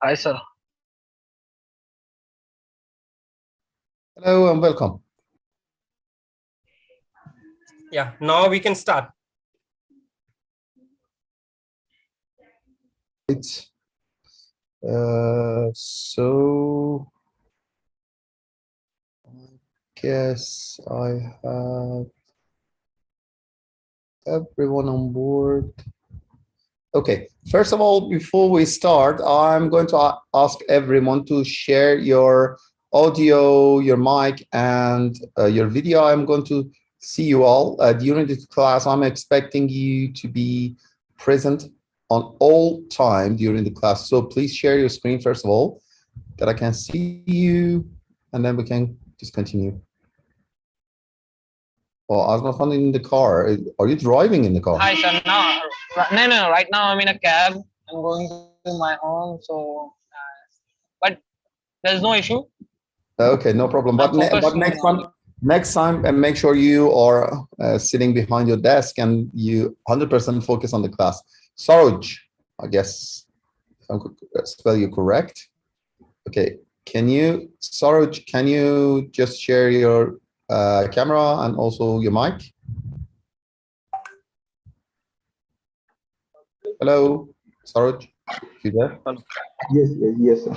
Hi, sir. Hello and welcome. Yeah, now we can start. It's so I guess I have everyone on board. Okay, first of all, before we start, I'm going to ask everyone to share your audio, your mic, and your video. I'm going to see you all during this class. I'm expecting you to be present on all time during the class. So please share your screen first of all, that I can see you, and then we can just continue. Well, I was not finding in the car. Are you driving in the car? Hi, sir. No. Right now I'm in a cab. I'm going to my home, so but there's no issue. Okay, no problem. But next time, and make sure you are sitting behind your desk and you 100% focus on the class. Saroj, I guess if I could spell you correct. Okay, Saroj, can you just share your camera and also your mic? Hello, Saroj, you there? Yes, sir.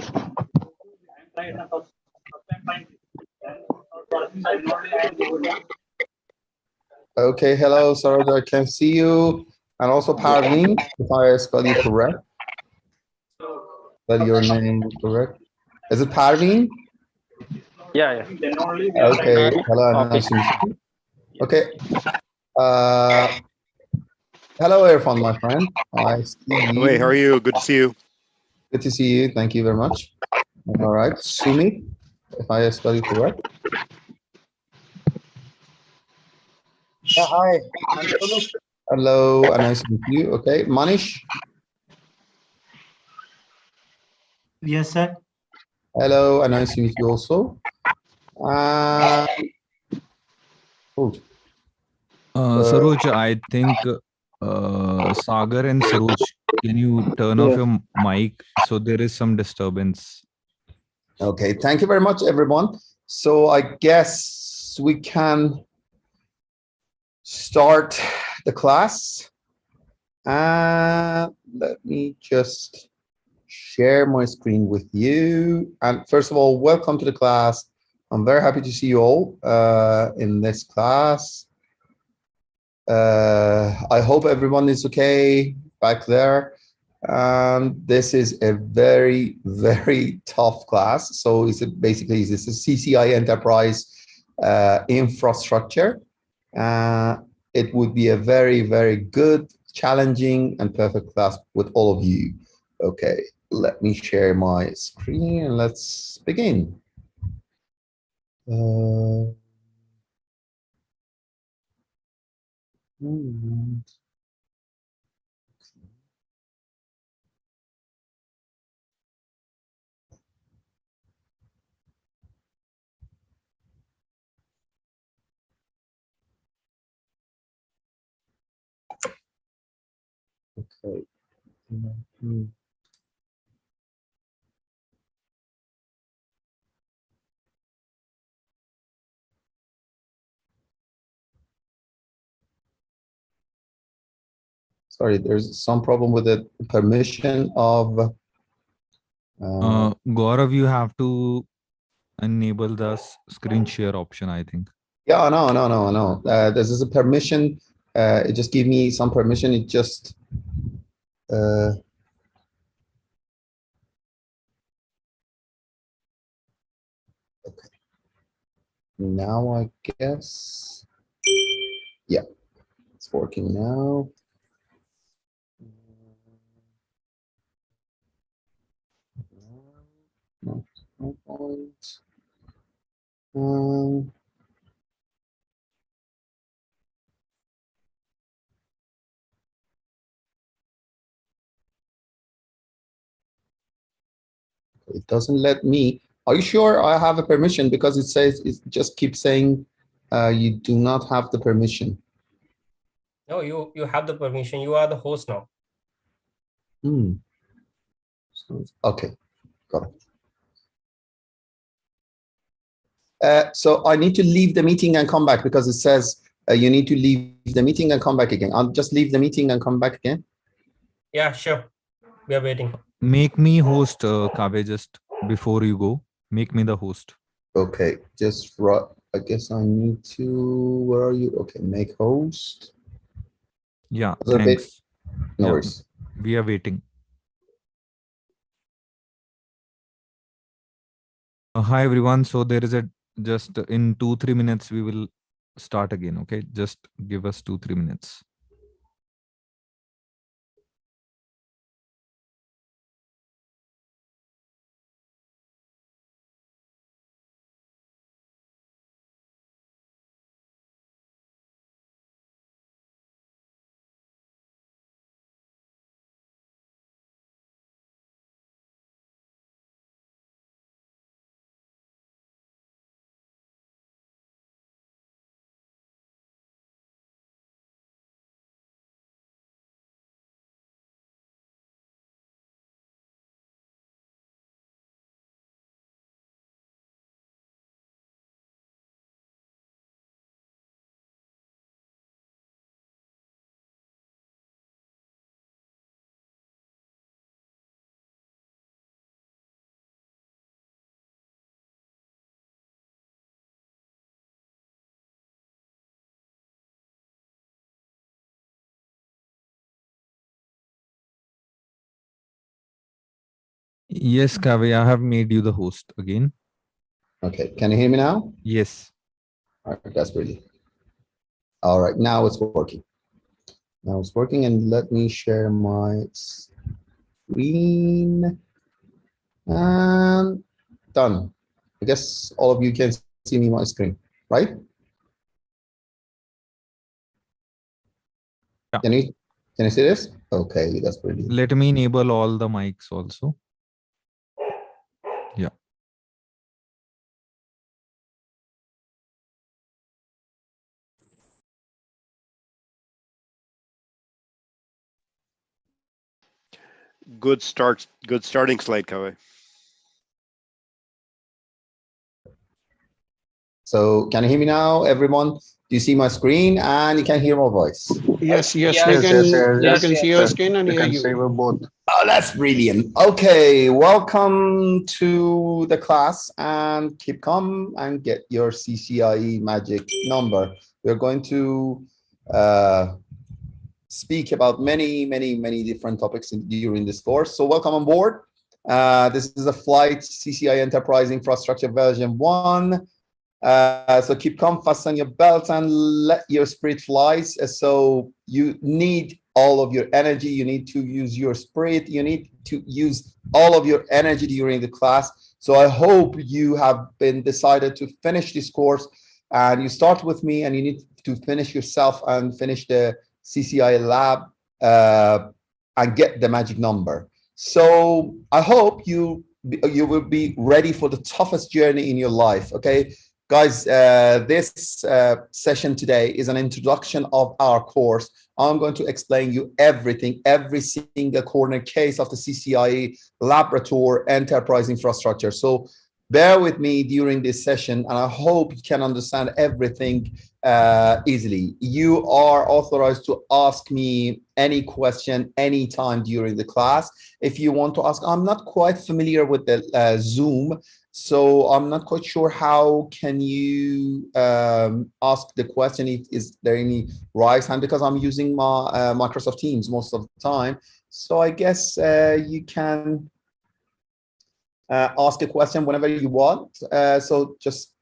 Okay, hello, Saroj, I can see you. And also Parveen, if I spell you correct. Spell your name correct. Is it Parveen? Yeah. Okay, hello, nice to meet you. Okay. Hello, Irfan, my friend. I see you. Wait, how are you? Good to see you. Good to see you. Thank you very much. All right, Sumi, if I spell you correct. Yeah, hi. I'm Sonu. Hello, and nice to meet you. Okay, Manish. Yes, sir. Hello, and nice to meet you also. Saroj, I think Sagar and Saroj, can you turn off your mic? So there is some disturbance. Okay, thank you very much, everyone. So I guess we can start the class. Let me just share my screen with you. And first of all, welcome to the class. I'm very happy to see you all in this class. I hope everyone is okay back there. This is a very, very tough class. So it's basically this is CCIE enterprise infrastructure. It would be a very, very good, challenging, and perfect class with all of you. Okay, let me share my screen and let's begin. Okay. Sorry, there's some problem with the permission of. Gaurav, you have to enable the screen share option, I think. Yeah, no. This is a permission. It just gave me some permission. It just. Okay. Now I guess. Yeah, it's working now. No point. It doesn't let me. Are you sure I have a permission? Because it says it just keeps saying you do not have the permission. No, you have the permission. You are the host now. Okay. Got it. So I need to leave the meeting and come back because it says you need to leave the meeting and come back again. I'll just leave the meeting and come back again. Yeah, sure. We are waiting. Make me host, 𝐍𝐤, just before you go. Make me the host. Okay, just right. I guess I need to. Where are you? Okay, make host. Yeah, A bit. thanks. No Yeah. worries. We are waiting. Hi everyone. So there is a just in 2-3 minutes we will start again. Okay, just give us 2-3 minutes. Yes, 𝐍𝐤, I have made you the host again. Okay, can you hear me now? Yes. All right, that's brilliant. All right, now it's working. Now it's working, and let me share my screen. And done. I guess all of you can see me on my screen, right? Yeah. Can you see this? Okay, that's brilliant. Let me enable all the mics also. Yeah. Good starting slate, 𝐍𝐤. So can you hear me now, everyone? Do you see my screen and you can hear my voice? Yes, we Yes, can see your screen and hear you. both. Oh, that's brilliant. Okay, welcome to the class and keep calm and get your CCIE magic number. We're going to speak about many different topics during this course. So welcome on board. This is a flight CCIE Enterprise Infrastructure version 1. So keep calm, fasten your belt and let your spirit fly. So you need all of your energy. You need to use your spirit. You need to use all of your energy during the class. So I hope you have been decided to finish this course and you start with me and you need to finish yourself and finish the CCIE lab and get the magic number. So I hope you will be ready for the toughest journey in your life. Okay. Guys, this session today is an introduction of our course. I'm going to explain you everything, every single corner case of the CCIE laboratory enterprise infrastructure. So bear with me during this session, and I hope you can understand everything easily. You are authorized to ask me any question anytime during the class. If you want to ask, I'm not quite familiar with the Zoom, so I'm not quite sure how can you ask the question. Is there any raise hand? Because I'm using my Microsoft Teams most of the time. So I guess you can ask a question whenever you want. So just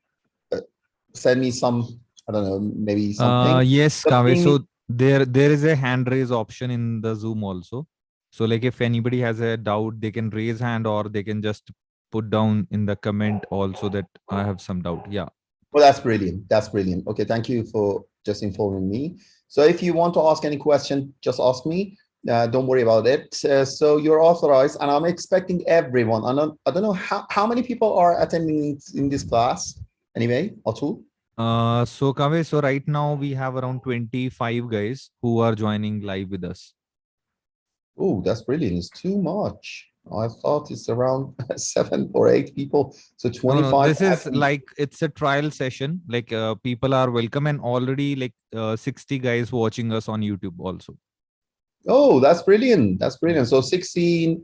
send me some, I don't know, maybe something. Yes, 𝐍𝐤. So there is a hand raise option in the Zoom also. So like if anybody has a doubt, they can raise hand or they can just put down in the comment also that I have some doubt. Yeah. Well, that's brilliant. That's brilliant. Okay, thank you for just informing me. So if you want to ask any question, just ask me. Don't worry about it. So you're authorized, and I'm expecting everyone. I don't know how many people are attending in this class. Anyway, Atul. So 𝐍𝐤, so right now we have around 25 guys who are joining live with us. Oh, that's brilliant. It's too much. I thought it's around 7 or 8 people. So No, 25. this is like, it's a trial session. Like people are welcome, and already like 60 guys watching us on YouTube also. Oh, that's brilliant. That's brilliant. So 60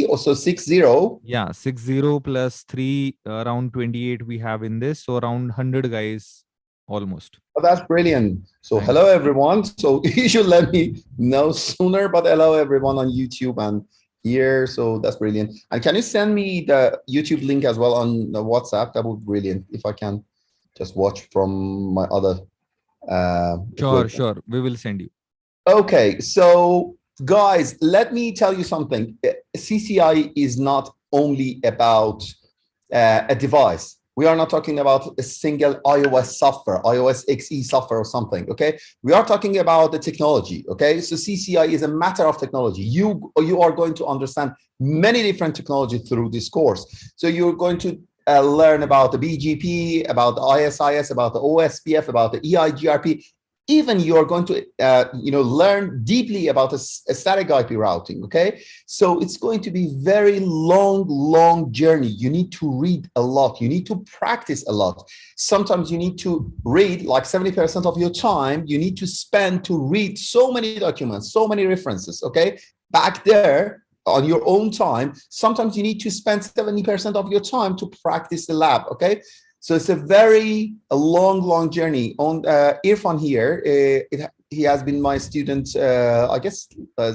or so 60. Yeah, 60 plus 3, around 28 we have in this. So around 100 guys almost. Oh, that's brilliant. So Thank hello, everyone. So you should let me know sooner, but hello, everyone on YouTube and here. So that's brilliant. And can you send me the YouTube link as well on the WhatsApp? That would be brilliant if I can just watch from my other. Sure. We will send you. Okay, so guys, let me tell you something. CCIE is not only about a device. We are not talking about a single iOS software, iOS XE software or something, okay? We are talking about the technology, okay? So CCIE is a matter of technology. You are going to understand many different technology through this course. So you're going to learn about the BGP, about the ISIS, about the OSPF, about the EIGRP. Even you're going to learn deeply about a static IP routing, okay? So it's going to be very long journey. You need to read a lot. You need to practice a lot. Sometimes you need to read like 70% of your time. You need to spend to read so many documents, so many references, okay? Back there on your own time, sometimes you need to spend 70% of your time to practice the lab, okay? So it's a long journey. On Irfan here, he has been my student, I guess,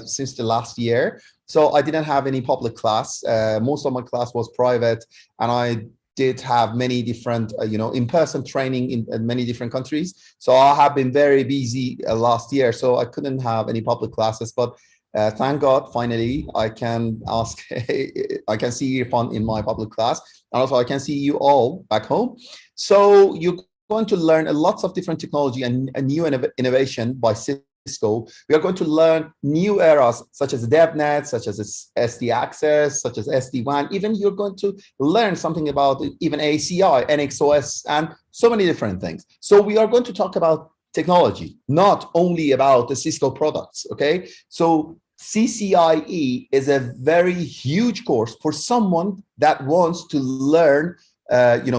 since the last year. So I didn't have any public class. Most of my class was private, and I did have many different, in-person training in many different countries. So I have been very busy last year, so I couldn't have any public classes. But thank God, finally, I can see Irfan in my public class. And also I can see you all back home. So you're going to learn lots of different technology and new innovation by Cisco. We are going to learn new eras such as DevNet, such as SD Access, such as SD-WAN. Even you're going to learn something about even ACI, NXOS, and so many different things. So we are going to talk about technology, not only about the Cisco products, okay? So CCIE is a very huge course for someone that wants to learn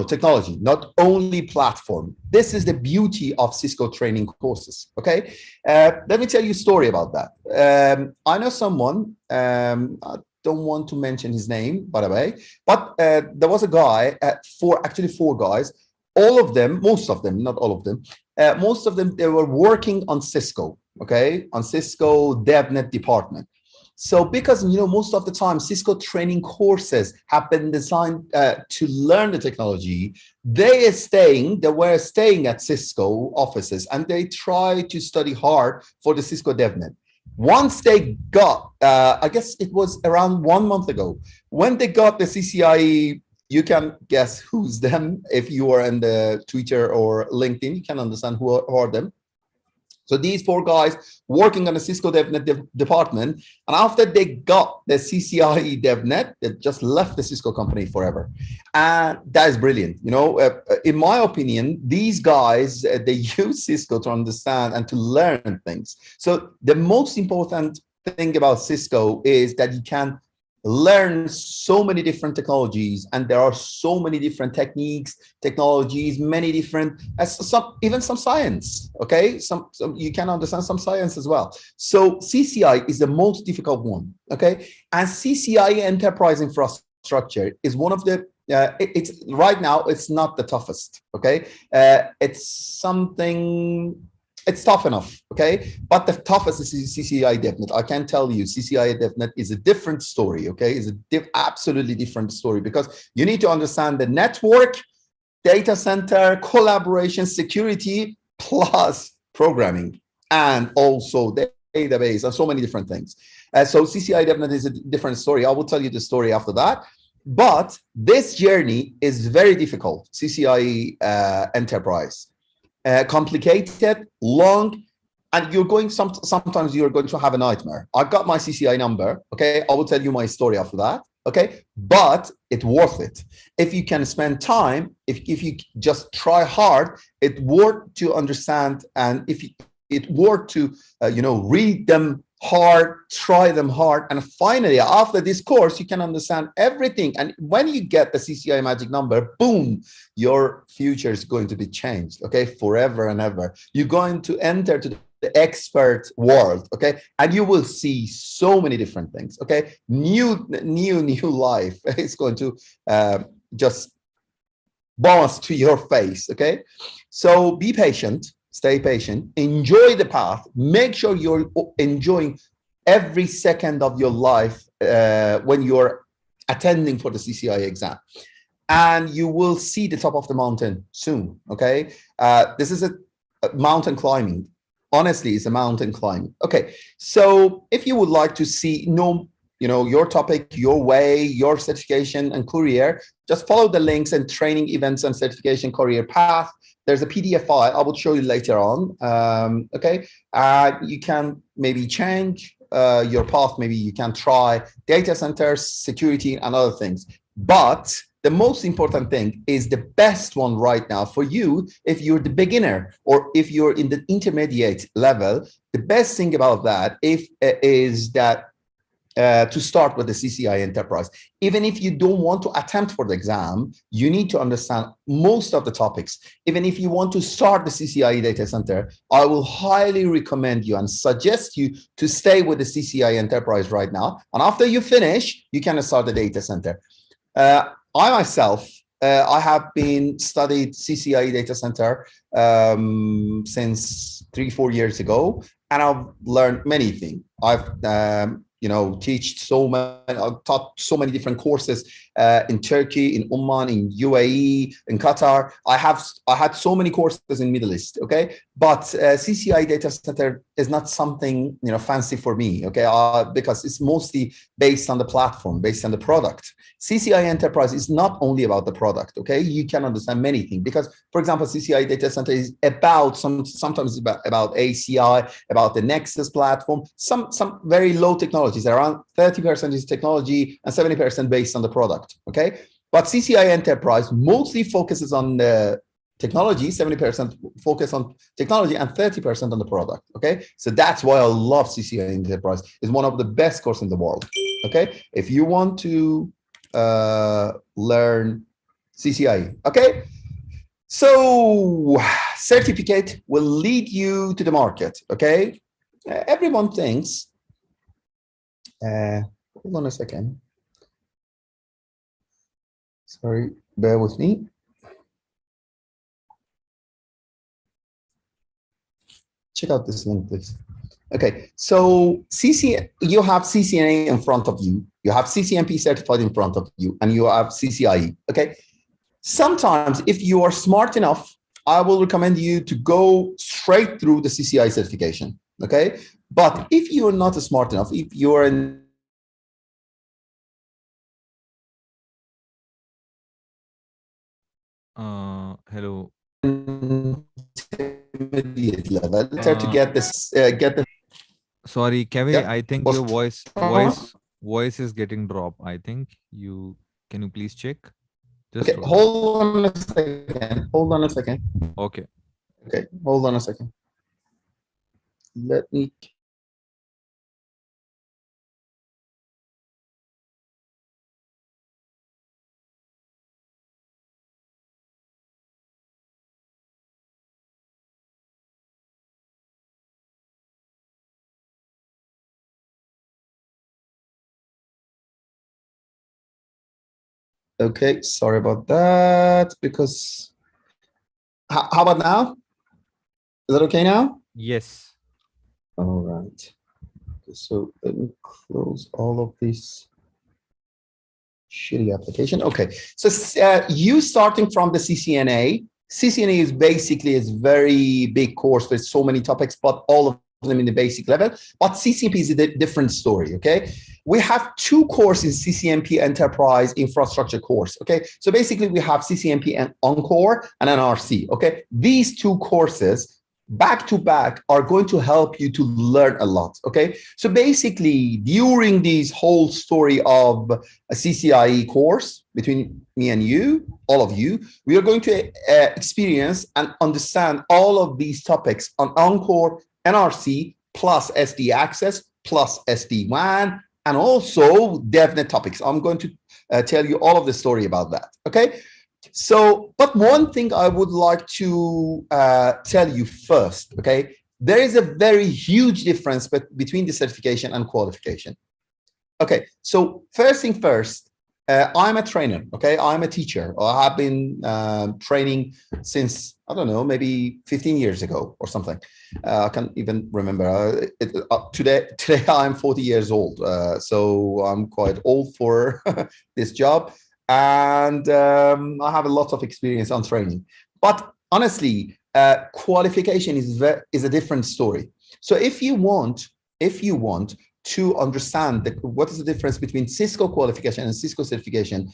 technology, not only platform. This is the beauty of Cisco training courses, okay? Let me tell you a story about that. I know someone, I don't want to mention his name, by the way, but there was a guy, four guys, most of them, not all of them, most of them, they were working on Cisco, okay, on Cisco DevNet department. So because, most of the time Cisco training courses have been designed to learn the technology, they were staying at Cisco offices, and they try to study hard for the Cisco DevNet. Once they got, I guess it was around 1 month ago, when they got the CCIE, you can guess who's them. If you are in the Twitter or LinkedIn, you can understand who are them. So these 4 guys working on the Cisco DevNet department, and after they got the CCIE DevNet, they just left the Cisco company forever. And that is brilliant. In my opinion, these guys, they use Cisco to understand and to learn things. So the most important thing about Cisco is that you can learn so many different technologies, and there are so many different technologies, many different, even some science, okay? Some you can understand some science as well. So CCIE is the most difficult one, okay? And CCIE enterprise infrastructure is one of the, it's right now, it's not the toughest, okay? It's tough enough, okay? But the toughest is CCIE DevNet. I can tell you, CCIE DevNet is a different story, okay? It's absolutely different story, because you need to understand the network, data center, collaboration, security, plus programming, and also the database, and so many different things. So CCIE DevNet is a different story. I will tell you the story after that. But this journey is very difficult, CCIE enterprise. Complicated, long, and you're going sometimes you're going to have a nightmare. I got my CCIE number, okay? I will tell you my story after that, okay? But it's worth it. If you can spend time, if you just try hard, it's worth to understand, and if it worth to read them hard, try them hard, and finally after this course you can understand everything. And when you get the CCIE magic number, boom, your future is going to be changed, okay, forever and ever. You're going to enter to the expert world, okay, and you will see so many different things, okay, new life is going to just bounce to your face, okay. So be patient, stay patient, enjoy the path, make sure you're enjoying every second of your life when you're attending for the CCIE exam, and you will see the top of the mountain soon, okay. This is a mountain climbing. Honestly, it's a mountain climbing. Okay, so if you would like to see your topic, your way, your certification and career, just follow the links and training events and certification career path. There's a PDF file I will show you later on. Okay, you can maybe change your path. Maybe you can try data centers, security, and other things. But the most important thing is the best one right now for you, if you're the beginner or if you're in the intermediate level, the best thing about that is that to start with the CCIE Enterprise. Even if you don't want to attempt for the exam, you need to understand most of the topics. Even if you want to start the CCIE data center, I will highly recommend you and suggest you to stay with the CCIE Enterprise right now. And after you finish, you can start the data center. I myself, I have been studied CCIE data center since 3-4 years ago, and I've learned many things. I've taught so many different courses in Turkey, in Oman, in UAE, in Qatar. I had so many courses in Middle East. Okay, but CCIE data center is not something fancy for me. Okay, because it's mostly based on the platform, based on the product. CCIE Enterprise is not only about the product. Okay, you can understand many things because, for example, CCIE data center is about sometimes about ACI, about the Nexus platform, some very low technologies. Around 30% is technology and 70% based on the product. Okay, but CCIE Enterprise mostly focuses on the technology, 70% focus on technology and 30% on the product. Okay, so that's why I love CCIE Enterprise. It's one of the best courses in the world. Okay, if you want to learn CCIE. Okay, so certificate will lead you to the market. Okay, everyone thinks. Hold on a second. Sorry, bear with me. Check out this link, please. Okay, so you have CCNA in front of you, you have CCNP certified in front of you, and you have CCIE. Okay, sometimes if you are smart enough, I will recommend you to go straight through the CCIE certification. Okay, but if you are not smart enough, if you are in hello. Intermediate level, to get this, Sorry, Kevin, yeah. I think your voice is getting dropped. I think can you please check? Just okay, hold on a second. Hold on a second. Okay. Okay, hold on a second. Let me. Okay, sorry about that, because how about now? Is that okay now? Yes. All right. So let me close all of this shitty application. Okay, so you starting from the CCNA. CCNA is basically a very big course with so many topics, but all of them in the basic level. But CCNP is a different story. Okay, we have two courses, CCNP Enterprise Infrastructure course. Okay, so basically we have CCNP and Encore and NRC. Okay, these two courses back to back are going to help you to learn a lot. Okay, so basically during this whole story of a CCIE course between me and you, all of you, we are going to experience and understand all of these topics on Encore, NRC, plus SD access, plus SD-WAN, and also DevNet topics. I'm going to tell you all of the story about that, okay? So, but one thing I would like to tell you first, okay? There is a very huge difference between the certification and qualification. Okay, so first thing first, I'm a trainer, okay? I'm a teacher. I have been training since, I don't know, maybe 15 years ago or something. I can't even remember. Today I'm 40 years old, so I'm quite old for this job. And I have a lot of experience on training. But honestly, qualification is a different story. So if you want to understand what is the difference between Cisco qualification and Cisco certification,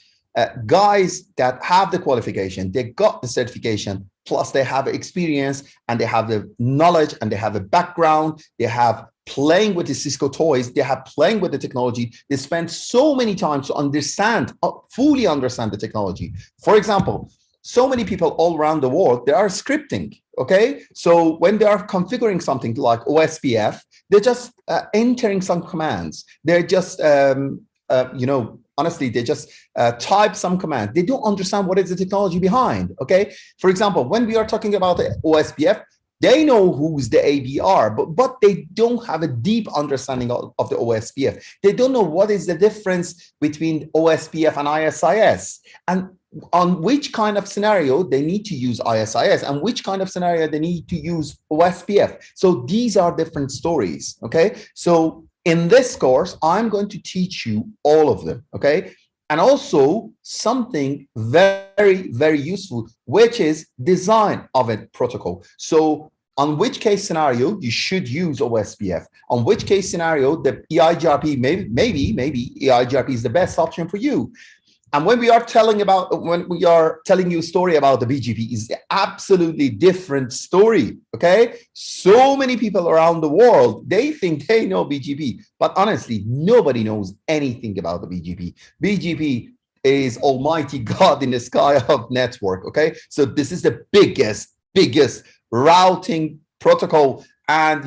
guys that have the qualification, they got the certification, plus they have experience and they have the knowledge and they have a background, they have playing with the Cisco toys, they have playing with the technology, they spend so many times to understand, fully understand the technology. For example, so many people all around the world, they are scripting, okay? So when they are configuring something like OSPF, they're just entering some commands. They're just, honestly, they just type some command. They don't understand what is the technology behind, okay? For example, when we are talking about the OSPF, they know who's the ABR, but they don't have a deep understanding of the OSPF. They don't know what is the difference between OSPF and ISIS, and on which kind of scenario they need to use ISIS and which kind of scenario they need to use OSPF. So these are different stories, okay? So in this course, I'm going to teach you all of them, okay? And also something very, very useful, which is design of a protocol. So on which case scenario you should use OSPF, on which case scenario the EIGRP, maybe EIGRP is the best option for you. And when we are telling you a story about the BGP, is the absolutely different story, okay? So many people around the world, they think they know BGP, but honestly, nobody knows anything about the BGP. BGP is almighty God in the sky of network, okay? So this is the biggest routing protocol and,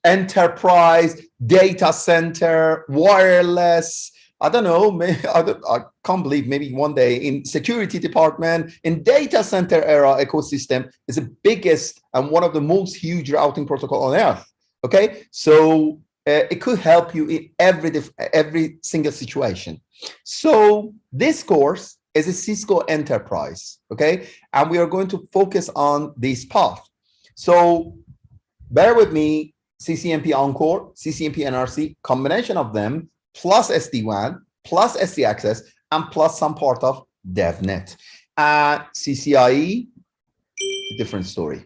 enterprise, data center, wireless, I don't know, I can't believe maybe one day in security department, in data center era ecosystem is the biggest and one of the most huge routing protocol on earth, okay? So it could help you in every single situation. So this course is a Cisco enterprise, okay? And we are going to focus on this path. So bear with me, CCNP Encore, CCNP NRC, combination of them, plus SD-WAN, plus SD access, and plus some part of DevNet. CCIE, different story.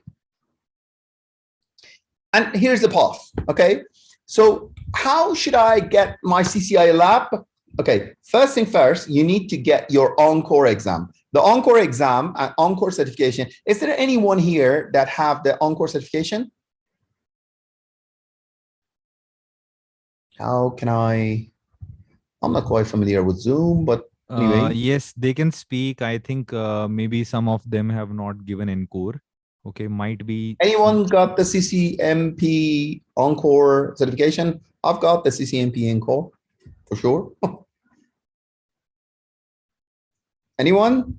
And here's the path, okay? So how should I get my CCIE lab? Okay, first thing first, you need to get your Encore exam. The Encore exam and Encore certification, is there anyone here that have the Encore certification? How can I'm not quite familiar with Zoom, but anyway. Yes, they can speak. I think maybe some of them have not given Encore. Okay, might be. Anyone got the CCNP Encore certification? I've got the CCNP Encore for sure. Anyone?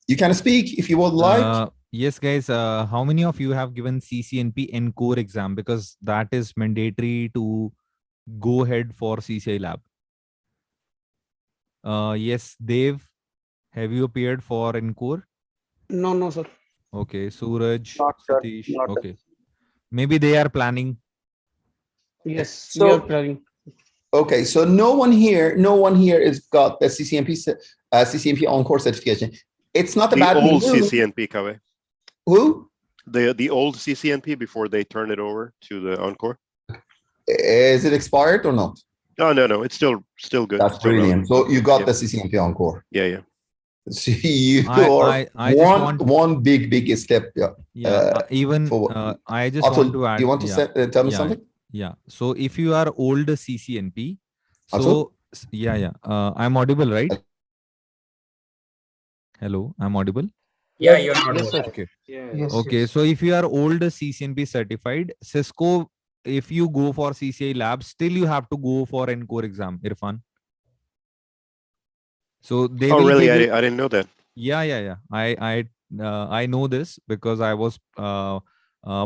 You can speak if you would like. Yes, guys. How many of you have given CCNP Encore exam? Because that is mandatory to go ahead for CCIE lab. Yes, Dev, have you appeared for Encore? No, sir. Okay, Suraj, Not sure, Satish. not Okay, maybe they are planning. Yes, So- we are planning. Okay, so no one here is got the CCNP Encore certification. It's not The about old you. CCNP, 𝐍𝐤. Who? The old CCNP before they turn it over to the Encore. Is it expired or not? No, it's still good. That's Still brilliant. relevant. So you got Yeah. the CCNP Encore. Yeah. So you I are just want one big step. Yeah. even forward. I just Atul, want to add. you want to tell me something? Yeah. So if you are old CCNP, Atul? so I'm audible, right? Hello, I'm audible. Yeah, you're audible. Yes, sir. Okay. Yes. Okay, so if you are old CCNP certified, Cisco, if you go for CCI lab, still you have to go for Encore exam, Irfan. So they Oh, will really? give you. I didn't know that. Yeah. I know this because I was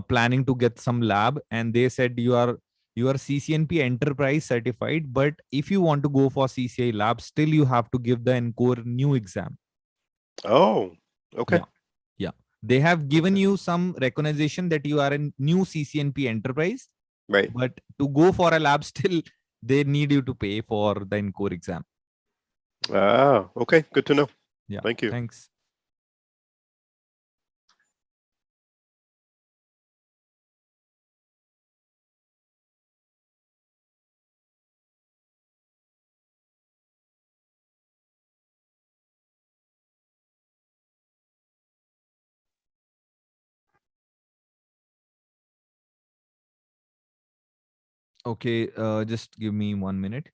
planning to get some lab, and they said you are CCNP enterprise certified, but if you want to go for CCI lab, still you have to give the Encore new exam. Oh, okay. Yeah. They have given you some recognition that you are a new CCNP enterprise, Right. but to go for a lab, still they need you to pay for the Encore exam. Ah, okay. Good to know. Yeah. Thank you. Thanks. Okay, just give me 1 minute.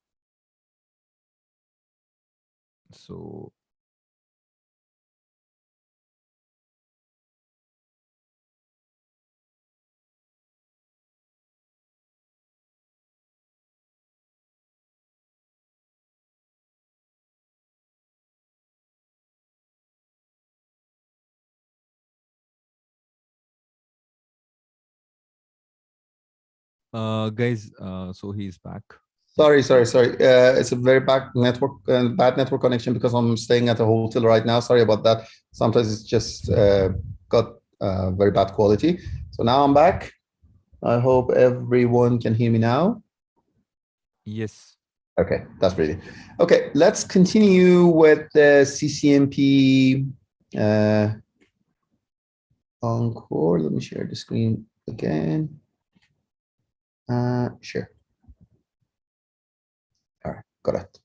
So guys, so he's back. Sorry. It's a very bad network connection because I'm staying at a hotel right now. Sorry about that. Sometimes it's just got very bad quality. So now I'm back. I hope everyone can hear me now. Yes. Okay, that's brilliant. Okay, let's continue with the CCNP Encore. Let me share the screen again. Sure. All right, got it.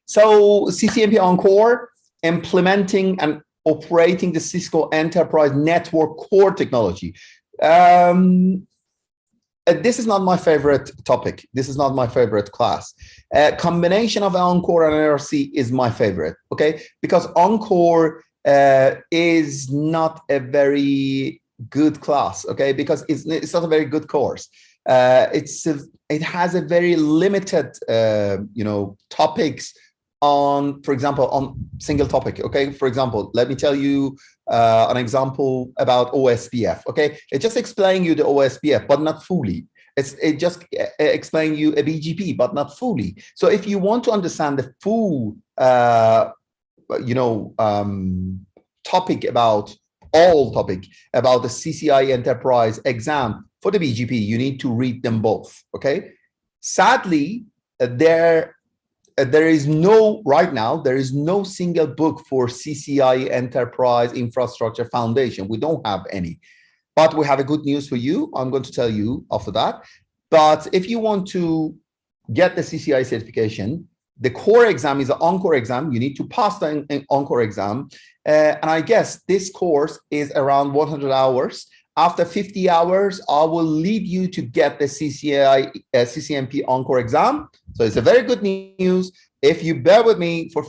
So CCNP Encore, implementing and operating the Cisco Enterprise Network Core technology. This is not my favorite topic. This is not my favorite class. Combination of Encore and NRC is my favorite, okay? Because Encore is not a very good class, okay? Because it's not a very good course. It has a very limited, topics on, for example, on single topic, okay? For example, let me tell you an example about OSPF, okay? It just explains you the OSPF, but not fully. It just explains you a BGP, but not fully. So if you want to understand the full, topic about the CCIE Enterprise exam for the BGP, you need to read them both, okay? Sadly, there is no, right now, there is no single book for CCIE Enterprise Infrastructure Foundation. We don't have any, but we have a good news for you. I'm going to tell you after that. But if you want to get the CCIE certification, the core exam is an Encore exam. You need to pass the Encore exam. And I guess this course is around 100 hours. After 50 hours, I will lead you to get the CCNP Encore exam. So it's a very good news. If you bear with me for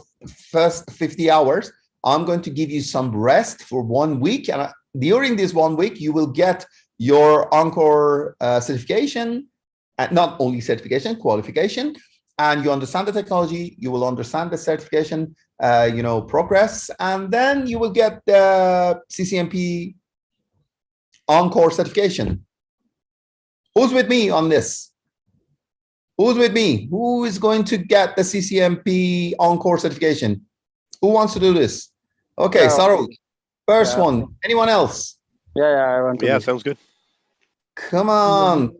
first 50 hours, I'm going to give you some rest for 1 week. And during this 1 week, you will get your Encore certification, and not only certification, qualification. And you understand the technology, you will understand the certification, progress, and then you will get the CCNP Encore certification. Who's with me on this? Who's with me? Who is going to get the CCNP Encore certification? Who wants to do this? Okay, Saruk, first one. Anyone else? I want to. Yeah, sounds good. Come on.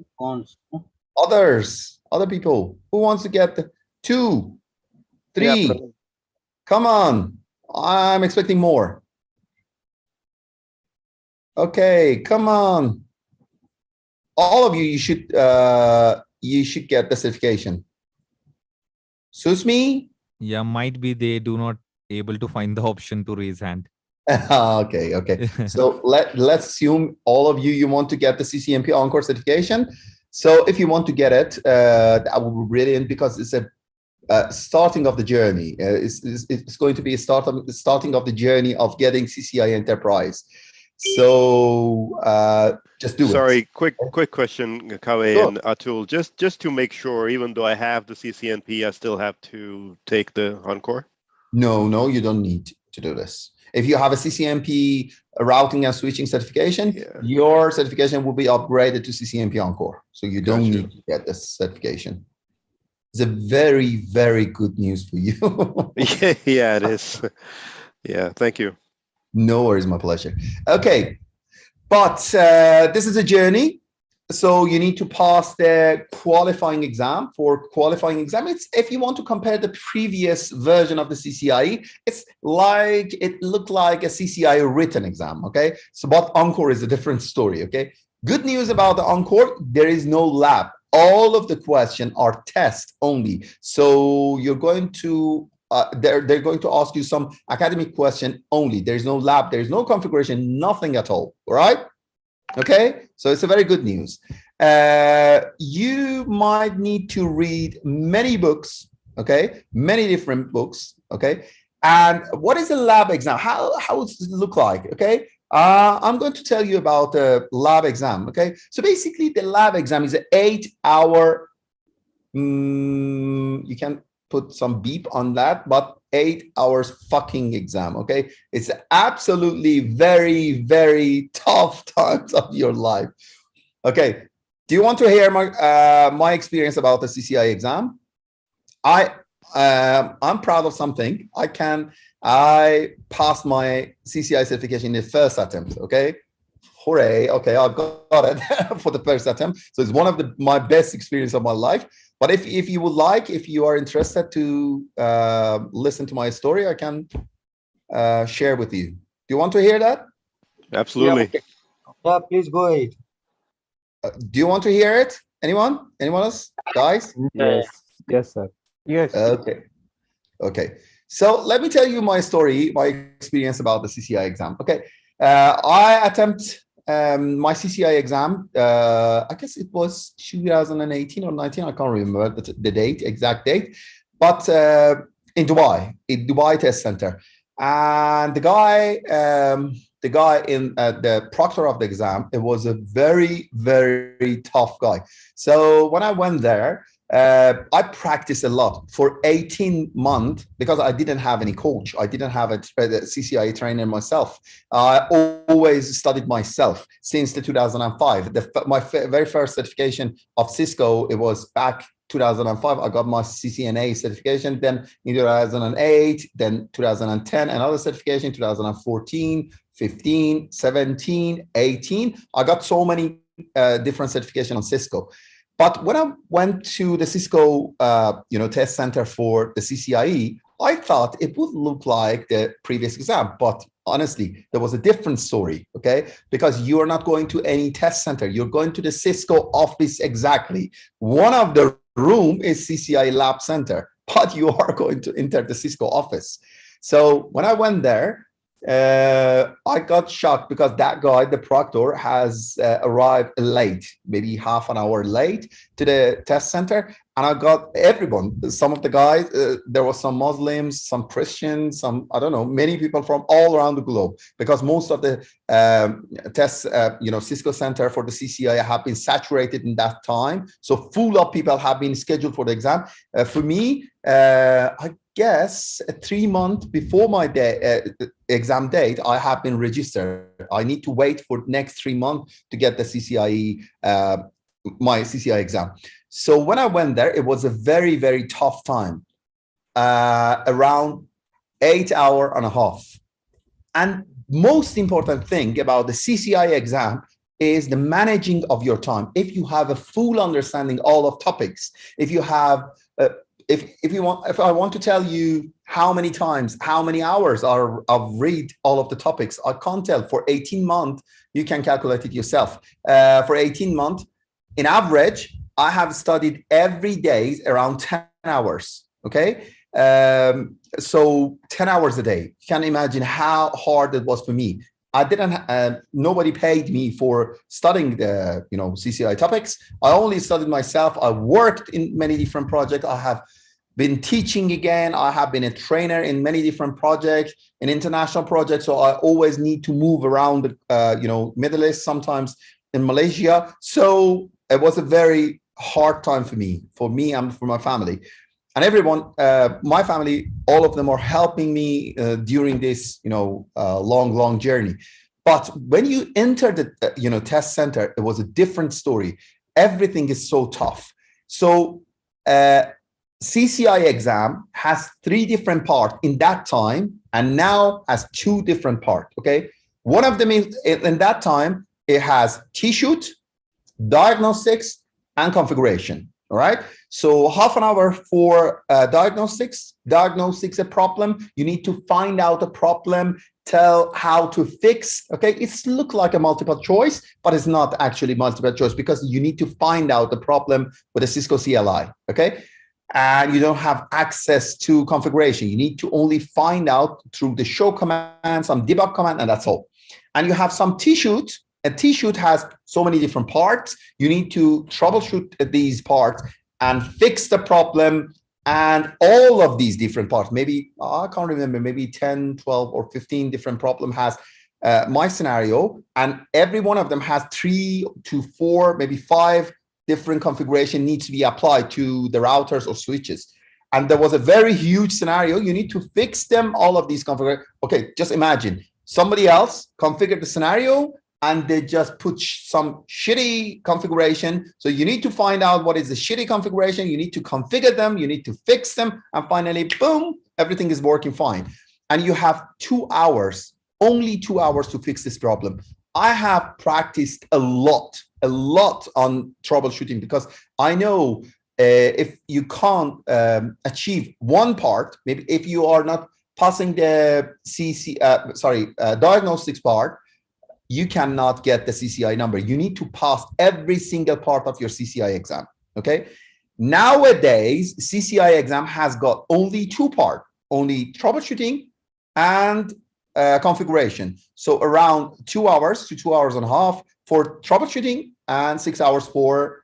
Other people. Who wants to get 2, 3? Come on. I'm expecting more. Okay, come on. All of you, you should get the certification. Susmi? Yeah, might be they do not able to find the option to raise hand. Okay. So let's assume all of you want to get the CCNP Encore certification. So if you want to get it, that would be brilliant because it's a starting of the journey. It's going to be a starting of the journey of getting CCIE Enterprise. So just do it. Sorry, quick question, 𝐍𝐤 Sure. and Atul. Just to make sure, even though I have the CCNP, I still have to take the Encore? No, you don't need to do this. If you have a CCNP routing and switching certification, your certification will be upgraded to CCNP Encore. So you don't need to get this certification. It's a very, very good news for you. Yeah, it is. Yeah, thank you. No worries, my pleasure. Okay, but this is a journey. So you need to pass the qualifying exam. For qualifying exam, it's if you want to compare the previous version of the CCIE, it's like it looked like a CCIE written exam. Okay, so but Encore is a different story. Okay, good news about the Encore: there is no lab. All of the questions are test only. So you're going to they're going to ask you some academic question only. There's no lab. There's no configuration. Nothing at all. All right. Okay, so it's a very good news. You might need to read many books, okay, many different books, okay. And what is a lab exam? How does it look like? Okay, I'm going to tell you about the lab exam. Okay, so basically the lab exam is an 8-hour. You can put some beep on that, but 8 hours fucking exam. Okay, it's absolutely very, very tough times of your life. Okay, do you want to hear my experience about the CCIE exam? I'm proud of something. I passed my CCIE certification in the first attempt. Okay, hooray! Okay, I got it for the first attempt. So it's one of my best experience of my life. But if you would like, if you are interested to listen to my story, I can share with you. Do you want to hear that? Absolutely. Yeah, please go ahead. Do you want to hear it? Anyone? Anyone else? Guys? Yes. Yes, sir. Yes. Okay. So let me tell you my story, my experience about the CCIE exam. Okay. I attempt my CCIE exam, I guess it was 2018 or 19, I can't remember the date, exact date, but in Dubai Test Center. And the guy in the proctor of the exam, it was a very, very tough guy. So when I went there, I practiced a lot for 18 months because I didn't have any coach. I didn't have a CCIE trainer myself. I always studied myself since the 2005. My very first certification of Cisco, it was back 2005. I got my CCNA certification. Then in 2008, then 2010, another certification, 2014, 15, 17, 18. I got so many different certifications on Cisco. But when I went to the Cisco, test center for the CCIE, I thought it would look like the previous exam. But honestly, there was a different story, okay? Because you are not going to any test center. You're going to the Cisco office exactly. One of the room is CCIE Lab Center, but you are going to enter the Cisco office. So when I went there, I got shocked because that guy, the proctor, has arrived late, maybe half an hour late to the test center. And I got everyone, some of the guys, there was some Muslims, some Christians, some, I don't know, many people from all around the globe, because most of the tests, Cisco center for the CCIE have been saturated in that time. So full of people have been scheduled for the exam. For me, I guess 3 months before my exam date, I have been registered. I need to wait for next 3 months to get the CCIE, my CCIE exam. So when I went there, it was a very, very tough time, around 8 hours and a half. And most important thing about the CCIE exam is the managing of your time. If you have a full understanding all of topics, if you have if I want to tell you how many times, how many hours I've read all of the topics, I can't tell. For 18 months, you can calculate it yourself. For 18 months, in average, I have studied every day around 10 hours, okay? So 10 hours a day. You can imagine how hard it was for me. I didn't, nobody paid me for studying the, CCIE topics. I only studied myself. I worked in many different projects. I have been teaching again. I have been a trainer in many different projects, in international projects. So I always need to move around, Middle East, sometimes in Malaysia. So it was a very hard time for me and for my family. And everyone, my family, all of them are helping me during this, long journey. But when you enter the, test center, it was a different story. Everything is so tough. So CCIE exam has 3 different parts in that time, and now has 2 different parts. Okay, one of them is in that time it has T-shoot, diagnostics, and configuration. All right. So half an hour for diagnostics a problem. You need to find out a problem, tell how to fix. Okay, it's look like a multiple choice, but it's not actually multiple choice because you need to find out the problem with a Cisco CLI. Okay, and you don't have access to configuration. You need to only find out through the show command, some debug command, and that's all. And you have some T-shoot. A T-shoot has so many different parts. You need to troubleshoot these parts and fix the problem. And all of these different parts, maybe, I can't remember, maybe 10, 12, or 15 different problem has my scenario. And every one of them has 3 to 4, maybe 5 different configuration needs to be applied to the routers or switches. And there was a very huge scenario. You need to fix them, all of these configurations. Okay, just imagine somebody else configured the scenario and they just put some shitty configuration. So you need to find out what is the shitty configuration. You need to configure them. You need to fix them. And finally, boom, everything is working fine. And you have 2 hours, only 2 hours to fix this problem. I have practiced a lot on troubleshooting because I know if you can't achieve one part, maybe if you are not passing the diagnostics part, you cannot get the CCIE number. You need to pass every single part of your CCIE exam. Okay. Nowadays, CCIE exam has got only 2 parts, only troubleshooting and configuration. So around 2 hours to 2 hours and a half for troubleshooting and 6 hours for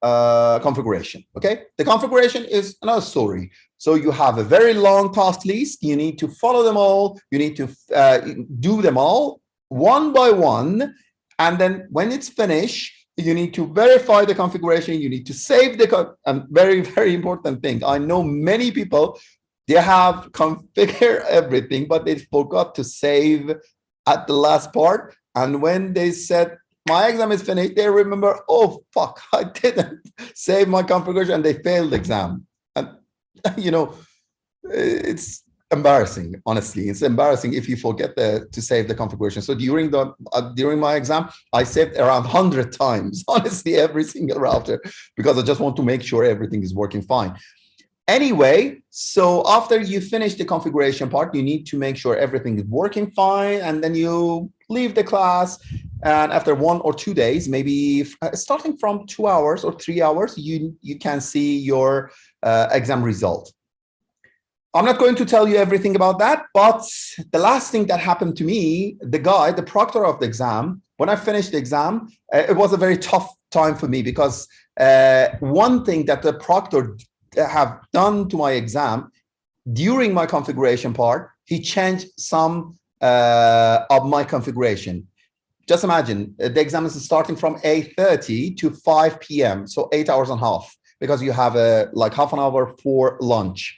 configuration. Okay. The configuration is another story. So you have a very long task list. You need to follow them all. You need to do them all one by one. And then when it's finished, you need to verify the configuration. You need to save the very, very important thing. I know many people, they have configured everything, but they forgot to save at the last part. And when they said, my exam is finished, they remember, oh, fuck, I didn't save my configuration, and they failed the exam. And, it's embarrassing, honestly. It's embarrassing if you forget to save the configuration. So during my exam, I saved around 100 times, honestly, every single router, because I just want to make sure everything is working fine. Anyway, so after you finish the configuration part, you need to make sure everything is working fine, and then you leave the class. And after 1 or 2 days, maybe starting from 2 hours or 3 hours, you can see your exam result. I'm not going to tell you everything about that, but the last thing that happened to me, the proctor of the exam, when I finished the exam, it was a very tough time for me because one thing that the proctor have done to my exam during my configuration part, he changed some of my configuration. Just imagine the exam is starting from 8:30 to 5 p.m. So 8 hours and a half, because you have like half an hour for lunch.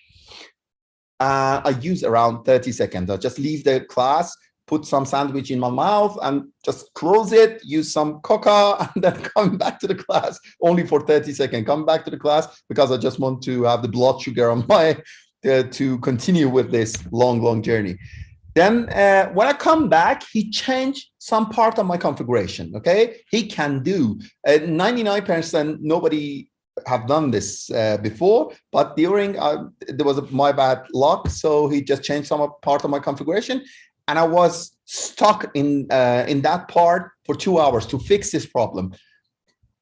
I use around 30 seconds. I just leave the class, put some sandwich in my mouth and just close it, use some coca, and then come back to the class only for 30 seconds. Come back to the class because I just want to have the blood sugar on my, to continue with this long journey. Then when I come back, he changed some part of my configuration, okay? He can do 99%, nobody have done this before, but during, there was my bad luck, so he just changed some part of my configuration, and I was stuck in that part for 2 hours to fix this problem.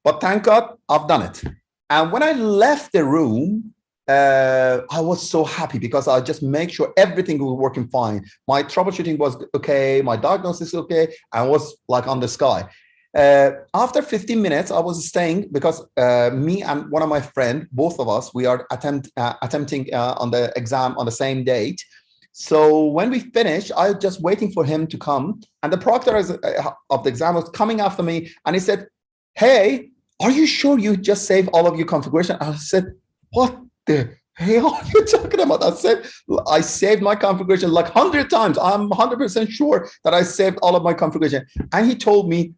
But thank God, I've done it. And when I left the room, I was so happy because I just make sure everything was working fine. My troubleshooting was okay. My diagnosis was okay. I was like on the sky. After 15 minutes, I was staying because me and one of my friends, both of us, we are attempting on the exam on the same date. So when we finished, I was just waiting for him to come, and the proctor of the exam was coming after me, and he said, "Hey, are you sure you just saved all of your configuration?" I said, "What the hell are you talking about?" I said, "I saved my configuration like 100 times. I'm 100% sure that I saved all of my configuration." And he told me,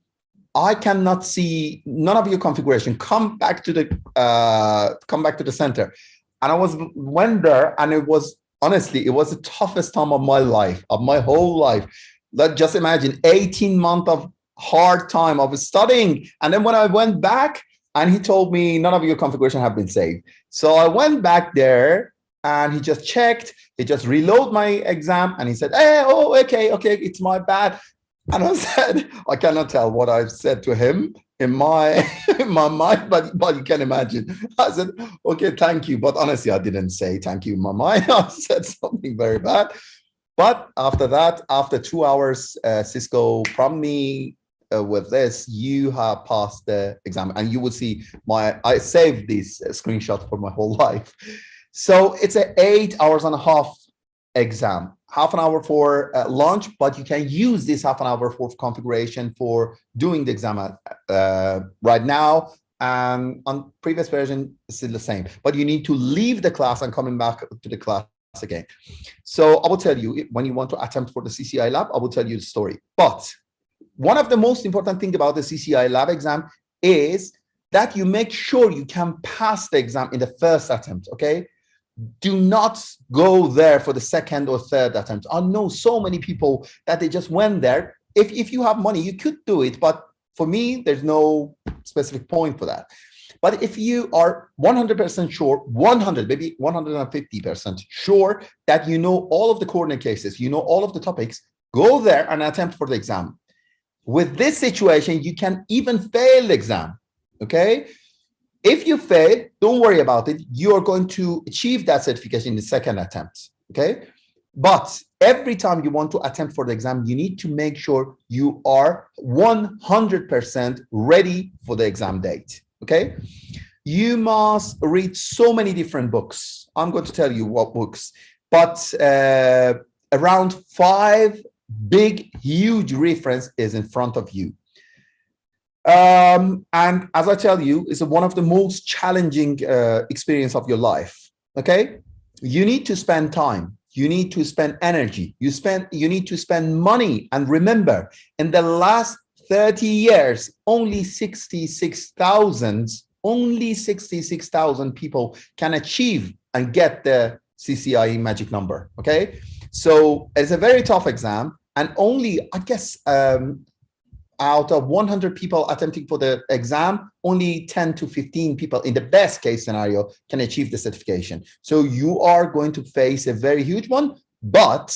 "I cannot see none of your configuration. Come back to the center." And I went there, and it was honestly, it was the toughest time of my life, of my whole life. Just imagine 18 months of hard time of studying. And then when I went back, and he told me none of your configuration have been saved. So I went back there, and he just checked, he just reload my exam, and he said, "Hey, oh, okay, it's my bad." And I said, I cannot tell what I've said to him in my in my mind, but you can imagine. I said, "Okay, thank you." But honestly, I didn't say thank you in my mind. I said something very bad. But after that, after 2 hours, Cisco prompted me with this, "You have passed the exam." And you will see I saved this screenshot for my whole life. So it's an 8 hours and a half exam, half an hour for lunch, but you can use this half an hour for configuration for doing the exam right now. And on previous version, it's still the same, but you need to leave the class and coming back to the class again. So I will tell you, when you want to attempt for the CCIE lab, I will tell you the story. But one of the most important things about the CCIE lab exam is that you make sure you can pass the exam in the first attempt, okay? Do not go there for the second or third attempt. I know so many people that they just went there. If you have money, you could do it, but for me, there's no specific point for that. But if you are 100% sure, 100, maybe 150% sure that you know all of the coordinate cases, you know all of the topics, go there and attempt for the exam. With this situation, you can even fail the exam, okay? If you fail, don't worry about it. You are going to achieve that certification in the second attempt, okay? But every time you want to attempt for the exam, you need to make sure you are 100% ready for the exam date, okay? You must read so many different books. I'm going to tell you what books, but around 5 big, huge reference is in front of you. And as I tell you, it's one of the most challenging experience of your life, okay? You need to spend time. You need to spend energy. You need to spend money. And remember, in the last 30 years, only 66,000 people can achieve and get the CCIE magic number, okay? So it's a very tough exam, and only, I guess, out of 100 people attempting for the exam, only 10 to 15 people in the best case scenario can achieve the certification. So you are going to face a very huge one, but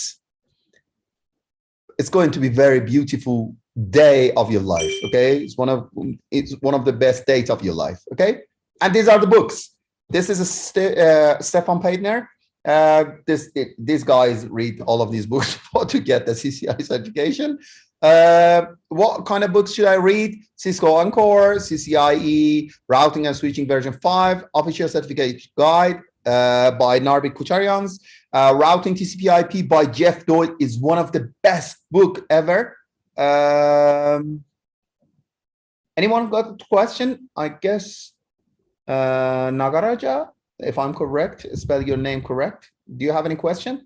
it's going to be very beautiful day of your life, okay? It's one of the best days of your life, okay? And these are the books. This is a Stefan Peitner. These guys read all of these books to get the CCIE certification. What kind of books should I read? Cisco Encore, CCIE, Routing and Switching version 5, Official Certificate Guide by 𝐊𝐢𝐧𝐠𝐬. Routing TCP/IP by 𝐍𝐞𝐭𝐰𝐨 is one of the best book ever. Anyone got a question? I guess Nagaraja, if I'm correct, spell your name correct. Do you have any question?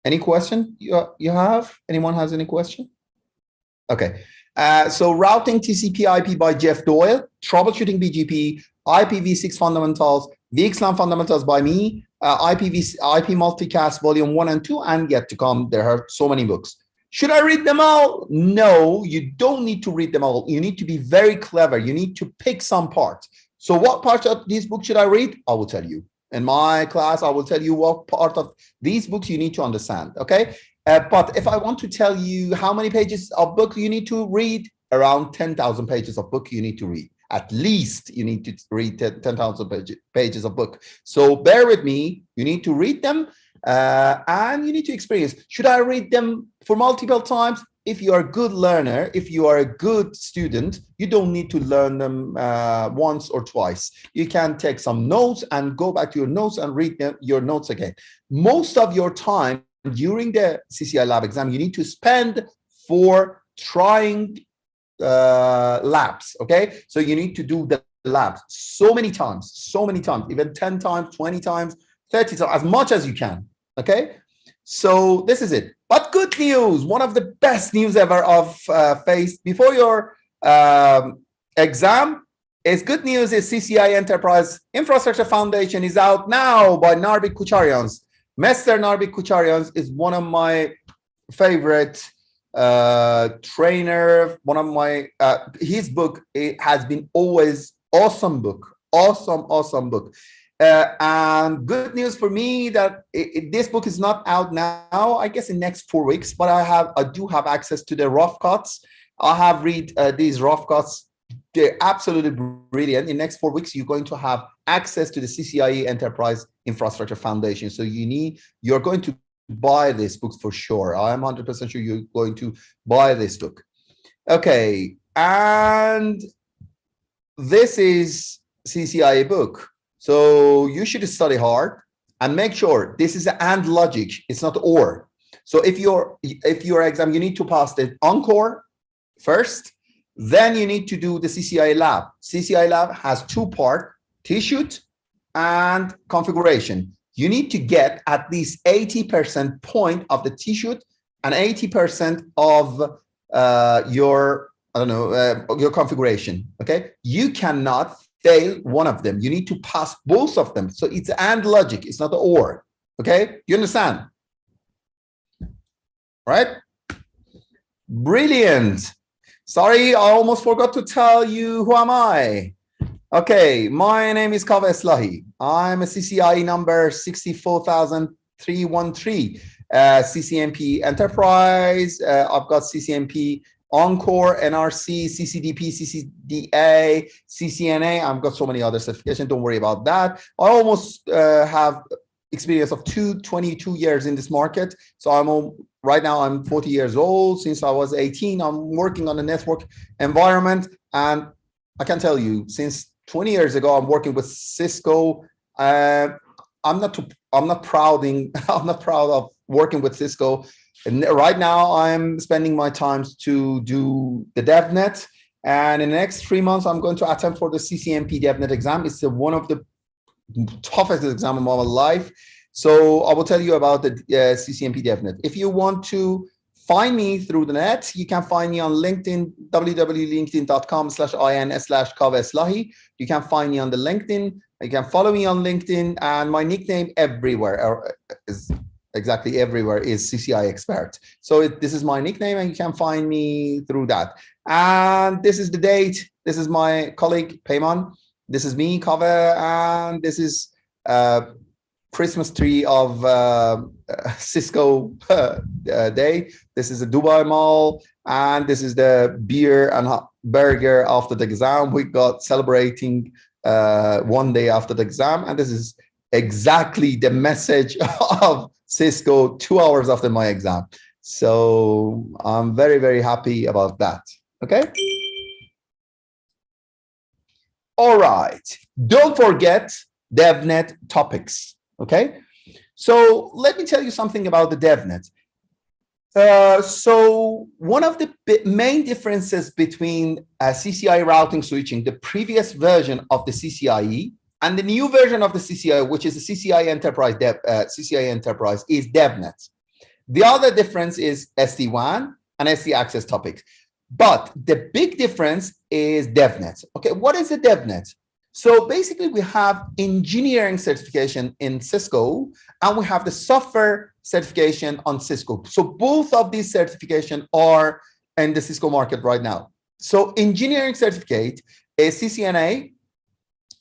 Any question you have? Anyone has any question? Okay. So routing TCP/IP by 𝐍𝐞𝐭𝐰𝐨, troubleshooting BGP, IPv6 fundamentals, VXLAN fundamentals by me, IP multicast volume 1 and 2, and yet to come. There are so many books. Should I read them all? No, you don't need to read them all. You need to be very clever. You need to pick some parts. So what parts of these books should I read? I will tell you. In my class, I will tell you what part of these books you need to understand, okay? But if I want to tell you how many pages of book you need to read, around 10,000 pages of book you need to read. At least you need to read 10,000 pages of book. So bear with me. You need to read them. and you need to experience. Should I read them for multiple times? If you are a good learner, if you are a good student, you don't need to learn them once or twice. You can take some notes and go back to your notes and read your notes again. Most of your time during the CCIE lab exam, you need to spend for trying labs, okay? So you need to do the labs so many times, even 10 times, 20 times, 30 times, as much as you can, okay? So this is it. But good news, one of the best news ever of faced before your exam is good news is CCIE Enterprise Infrastructure Foundation is out now by 𝐊𝐢𝐧𝐠𝐬. Mr. 𝐊𝐢𝐳𝐬 is one of my favorite trainer, one of my, his book, it has been always awesome book, awesome book. And good news for me that this book is not out now, I guess in next 4 weeks, but I do have access to the rough cuts. I have read these rough cuts. They're absolutely brilliant. In next 4 weeks, you're going to have access to the CCIE Enterprise Infrastructure Foundation. So you're going to buy this book for sure. I'm 100% sure you're going to buy this book. Okay, and this is CCIE book. So you should study hard and make sure this is an and logic. It's not or. So if your exam, you need to pass the encore first, then you need to do the CCIE lab. CCIE lab has two parts, T-shoot and configuration. You need to get at least 80% point of the T-shoot and 80% of your configuration. Okay, you cannot fail one of them. You need to pass both of them. So it's and logic. It's not the or. Okay, you understand? Right? Brilliant. Sorry, I almost forgot to tell you who am I. Okay, my name is 𝐍𝐤𝐬. I'm a CCIE number 64313, CCNP Enterprise. I've got CCNP Encore, NRC, CCDP, CCDA, CCNA. I've got so many other certifications. Don't worry about that. I almost have experience of 22 years in this market. So right now I'm 40 years old. Since I was 18, I'm working on a network environment. And I can tell you, since 20 years ago, I'm working with Cisco. I'm not proud of working with Cisco. And right now, I'm spending my time to do the DevNet. And in the next 3 months, I'm going to attempt for the CCNP DevNet exam. It's one of the toughest exams of my life. So I will tell you about the CCNP DevNet. If you want to find me through the net, you can find me on LinkedIn, www.linkedin.com/in/𝐍𝐤𝐬. You can find me on the LinkedIn. You can follow me on LinkedIn. And my nickname everywhere is exactly everywhere is CCIE Expert. So this is my nickname and you can find me through that. And this is the date. This is my colleague Peyman. This is me, 𝐍𝐤, and this is Christmas tree of Cisco day. This is a Dubai Mall, and this is the beer and burger after the exam. We got celebrating 1 day after the exam, and this is exactly the message of Cisco 2 hours after my exam. So I'm very, very happy about that. Okay. All right. Don't forget DevNet topics. Okay. So let me tell you something about the DevNet. So one of the main differences between CCIE routing switching, the previous version of the CCIE, and the new version of the CCIE, which is the CCIE Enterprise, CCIE Enterprise, is DevNet. The other difference is SD-WAN and SD access topics. But the big difference is DevNet. Okay, what is a DevNet? So basically, we have engineering certification in Cisco, and we have the software certification on Cisco. So both of these certifications are in the Cisco market right now. So engineering certificate is CCNA,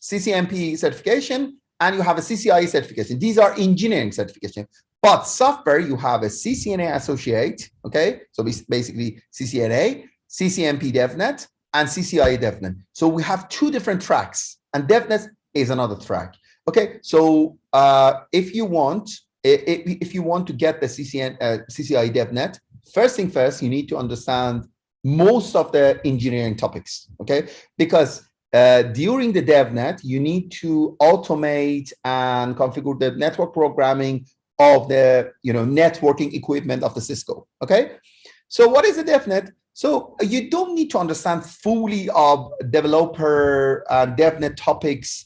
CCNP certification, and you have a CCIE certification. These are engineering certification. But software, you have a CCNA associate, okay? So basically CCNA, CCNP DevNet, and CCIE DevNet. So we have two different tracks, and DevNet is another track. Okay, so if you want if you want to get the CCIE DevNet, first thing first, you need to understand most of the engineering topics, okay? Because during the DevNet, you need to automate and configure the network programming of the networking equipment of the Cisco, okay? So what is a DevNet? So you don't need to understand fully of developer DevNet topics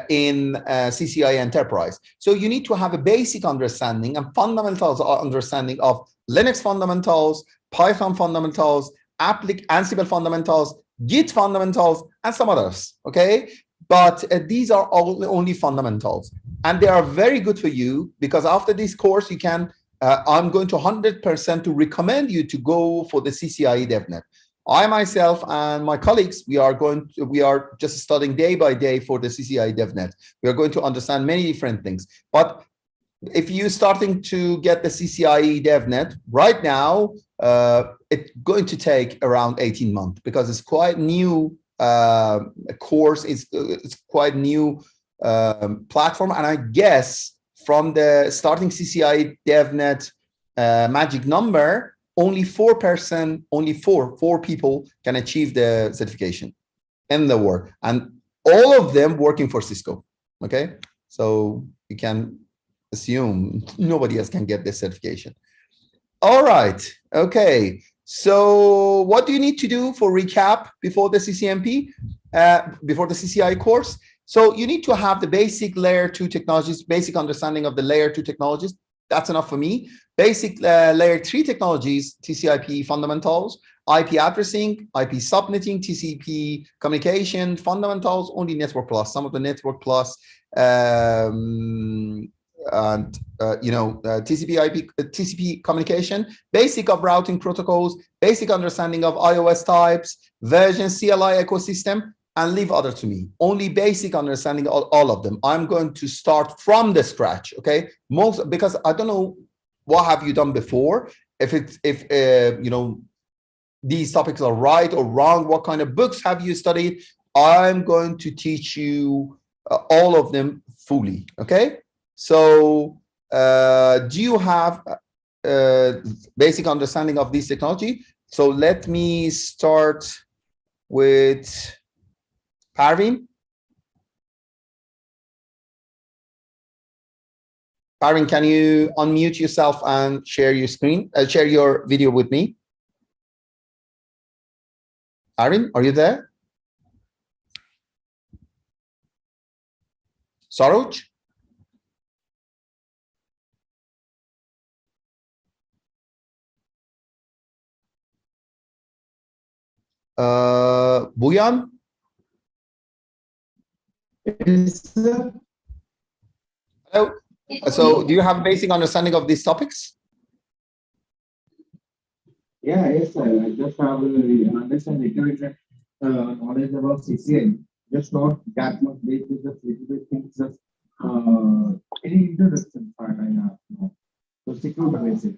in CCIE Enterprise. So you need to have a basic understanding and fundamentals understanding of Linux fundamentals, Python fundamentals, Ansible fundamentals, Git fundamentals, and some others, okay? But these are only fundamentals. And they are very good for you because after this course, you can, I'm going to 100% to recommend you to go for the CCIE DevNet. I myself and my colleagues, we are just studying day by day for the CCIE DevNet. We are going to understand many different things. But if you're starting to get the CCIE DevNet right now, it's going to take around 18 months because it's quite new course. It's quite new platform. And I guess from the starting CCIE DevNet magic number, only 4%, only four people can achieve the certification in the world. And all of them working for Cisco, okay? So you can assume nobody else can get this certification. All right, okay. So what do you need to do for recap before the CCNP, before the CCIE course? So you need to have the basic layer 2 technologies, basic understanding of the layer 2 technologies. That's enough for me. Basic layer 3 technologies, TCP fundamentals, IP addressing, IP subnetting, TCP communication fundamentals, only network plus, some of the network plus, and TCP communication, basic of routing protocols, basic understanding of iOS types, version CLI ecosystem, and leave other to me. Only basic understanding all of them. I'm going to start from the scratch, okay? Because I don't know what have you done before. If these topics are right or wrong, what kind of books have you studied? I'm going to teach you all of them fully, okay? So do you have basic understanding of this technology? So let me start with Parveen. Parveen, can you unmute yourself and share your screen, share your video with me? Parveen, are you there? Saroj? Buyan? Hello. So do you have a basic understanding of these topics? Yeah, yes, sir. I just have understand little knowledge about CCIE. Just not that much basic, just little bit things, just any introduction part I have. So security basic.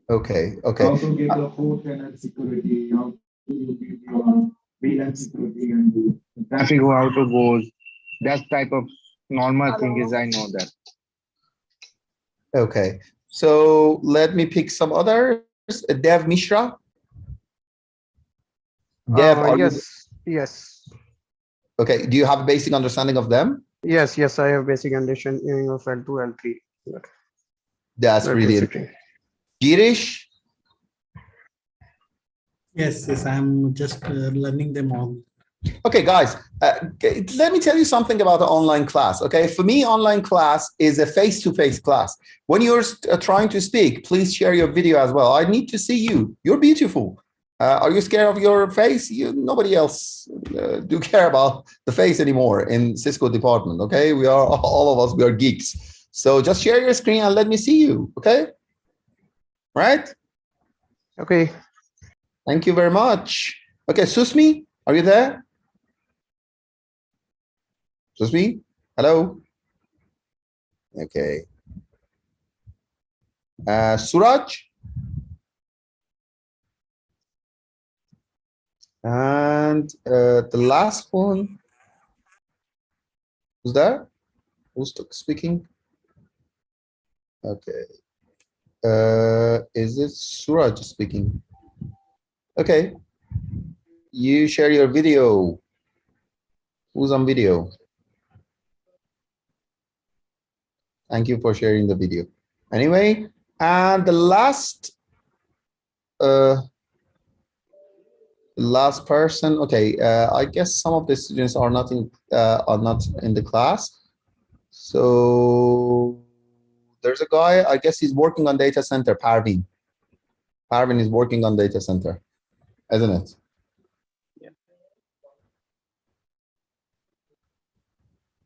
Okay, okay. How to get a port channel security, how to get your VLAN security and the traffic how to go. That type of normal thing is I know that. Okay, so let me pick some others. Dev Mishra. Dev, are you? Yes. Okay, do you have a basic understanding of them? Yes, I have basic understanding of L2, L3. That's brilliant. Girish? Yes, I'm just learning them all. Okay, guys, let me tell you something about the online class, okay? For me, online class is a face-to-face class. When you're trying to speak, please share your video as well. I need to see you. You're beautiful. Are you scared of your face? Nobody else do care about the face anymore in Cisco department, okay? We are, all of us, we are geeks. So just share your screen and let me see you, okay? Right? Okay. Thank you very much. Okay, Susmi, are you there? Susmi, hello. Okay. Suraj. And the last one. Who's there? Who's speaking? Okay. Is it Suraj speaking? Okay. You share your video. Who's on video? Thank you for sharing the video. Anyway, and the last person. Okay, I guess some of the students are not in the class. So there's a guy. I guess he's working on data center. Parvin. Parvin is working on data center, isn't it?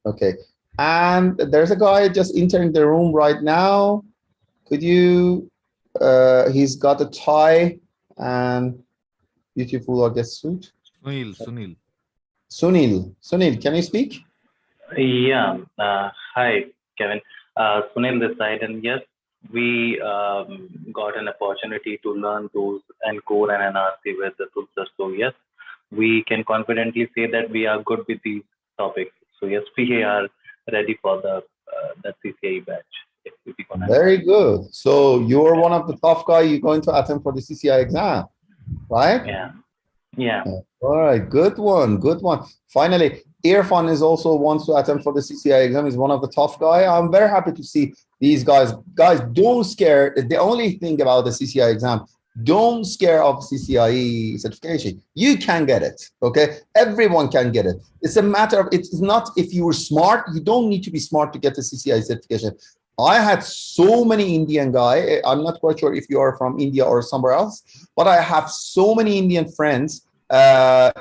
Okay, and there's a guy just entering the room right now. Could you, he's got a tie and beautiful, I guess, suit. Sunil. Sunil, can you speak? Yeah. Hi, Kevin. Sunil this side, and yes, we got an opportunity to learn those core and NRC with the Cisco. So yes, we can confidently say that we are good with these topics. So yes, we are ready for the CCIE batch. Very good. So you're one of the tough guy. You're going to attend for the CCI exam, right? Yeah. Yeah. All right. Good one. Good one. Finally, Irfan is also wants to attempt for the CCI exam. He's one of the tough guy. I'm very happy to see these guys. Guys, don't scare. The only thing about the CCI exam, don't scare of CCIE certification. You can get it. Okay. Everyone can get it. It's a matter of, it's not if you were smart, you don't need to be smart to get the CCIE certification. I had so many Indian guy. I'm not quite sure if you are from India or somewhere else, but I have so many Indian friends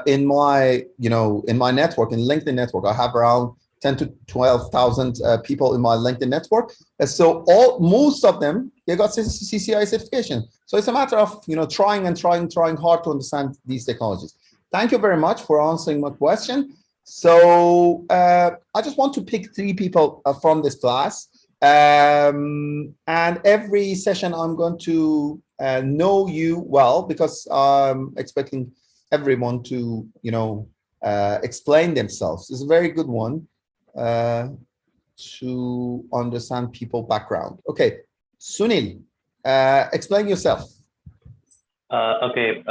in my, in my network, in LinkedIn network. I have around 10 to 12,000 people in my LinkedIn network. And so most of them, they got CCIE certification. So it's a matter of, trying hard to understand these technologies. Thank you very much for answering my question. So I just want to pick 3 people from this class. And every session I'm going to know you well, because I'm expecting everyone to explain themselves. It's a very good one to understand people background. Okay, Sunil, explain yourself. Okay.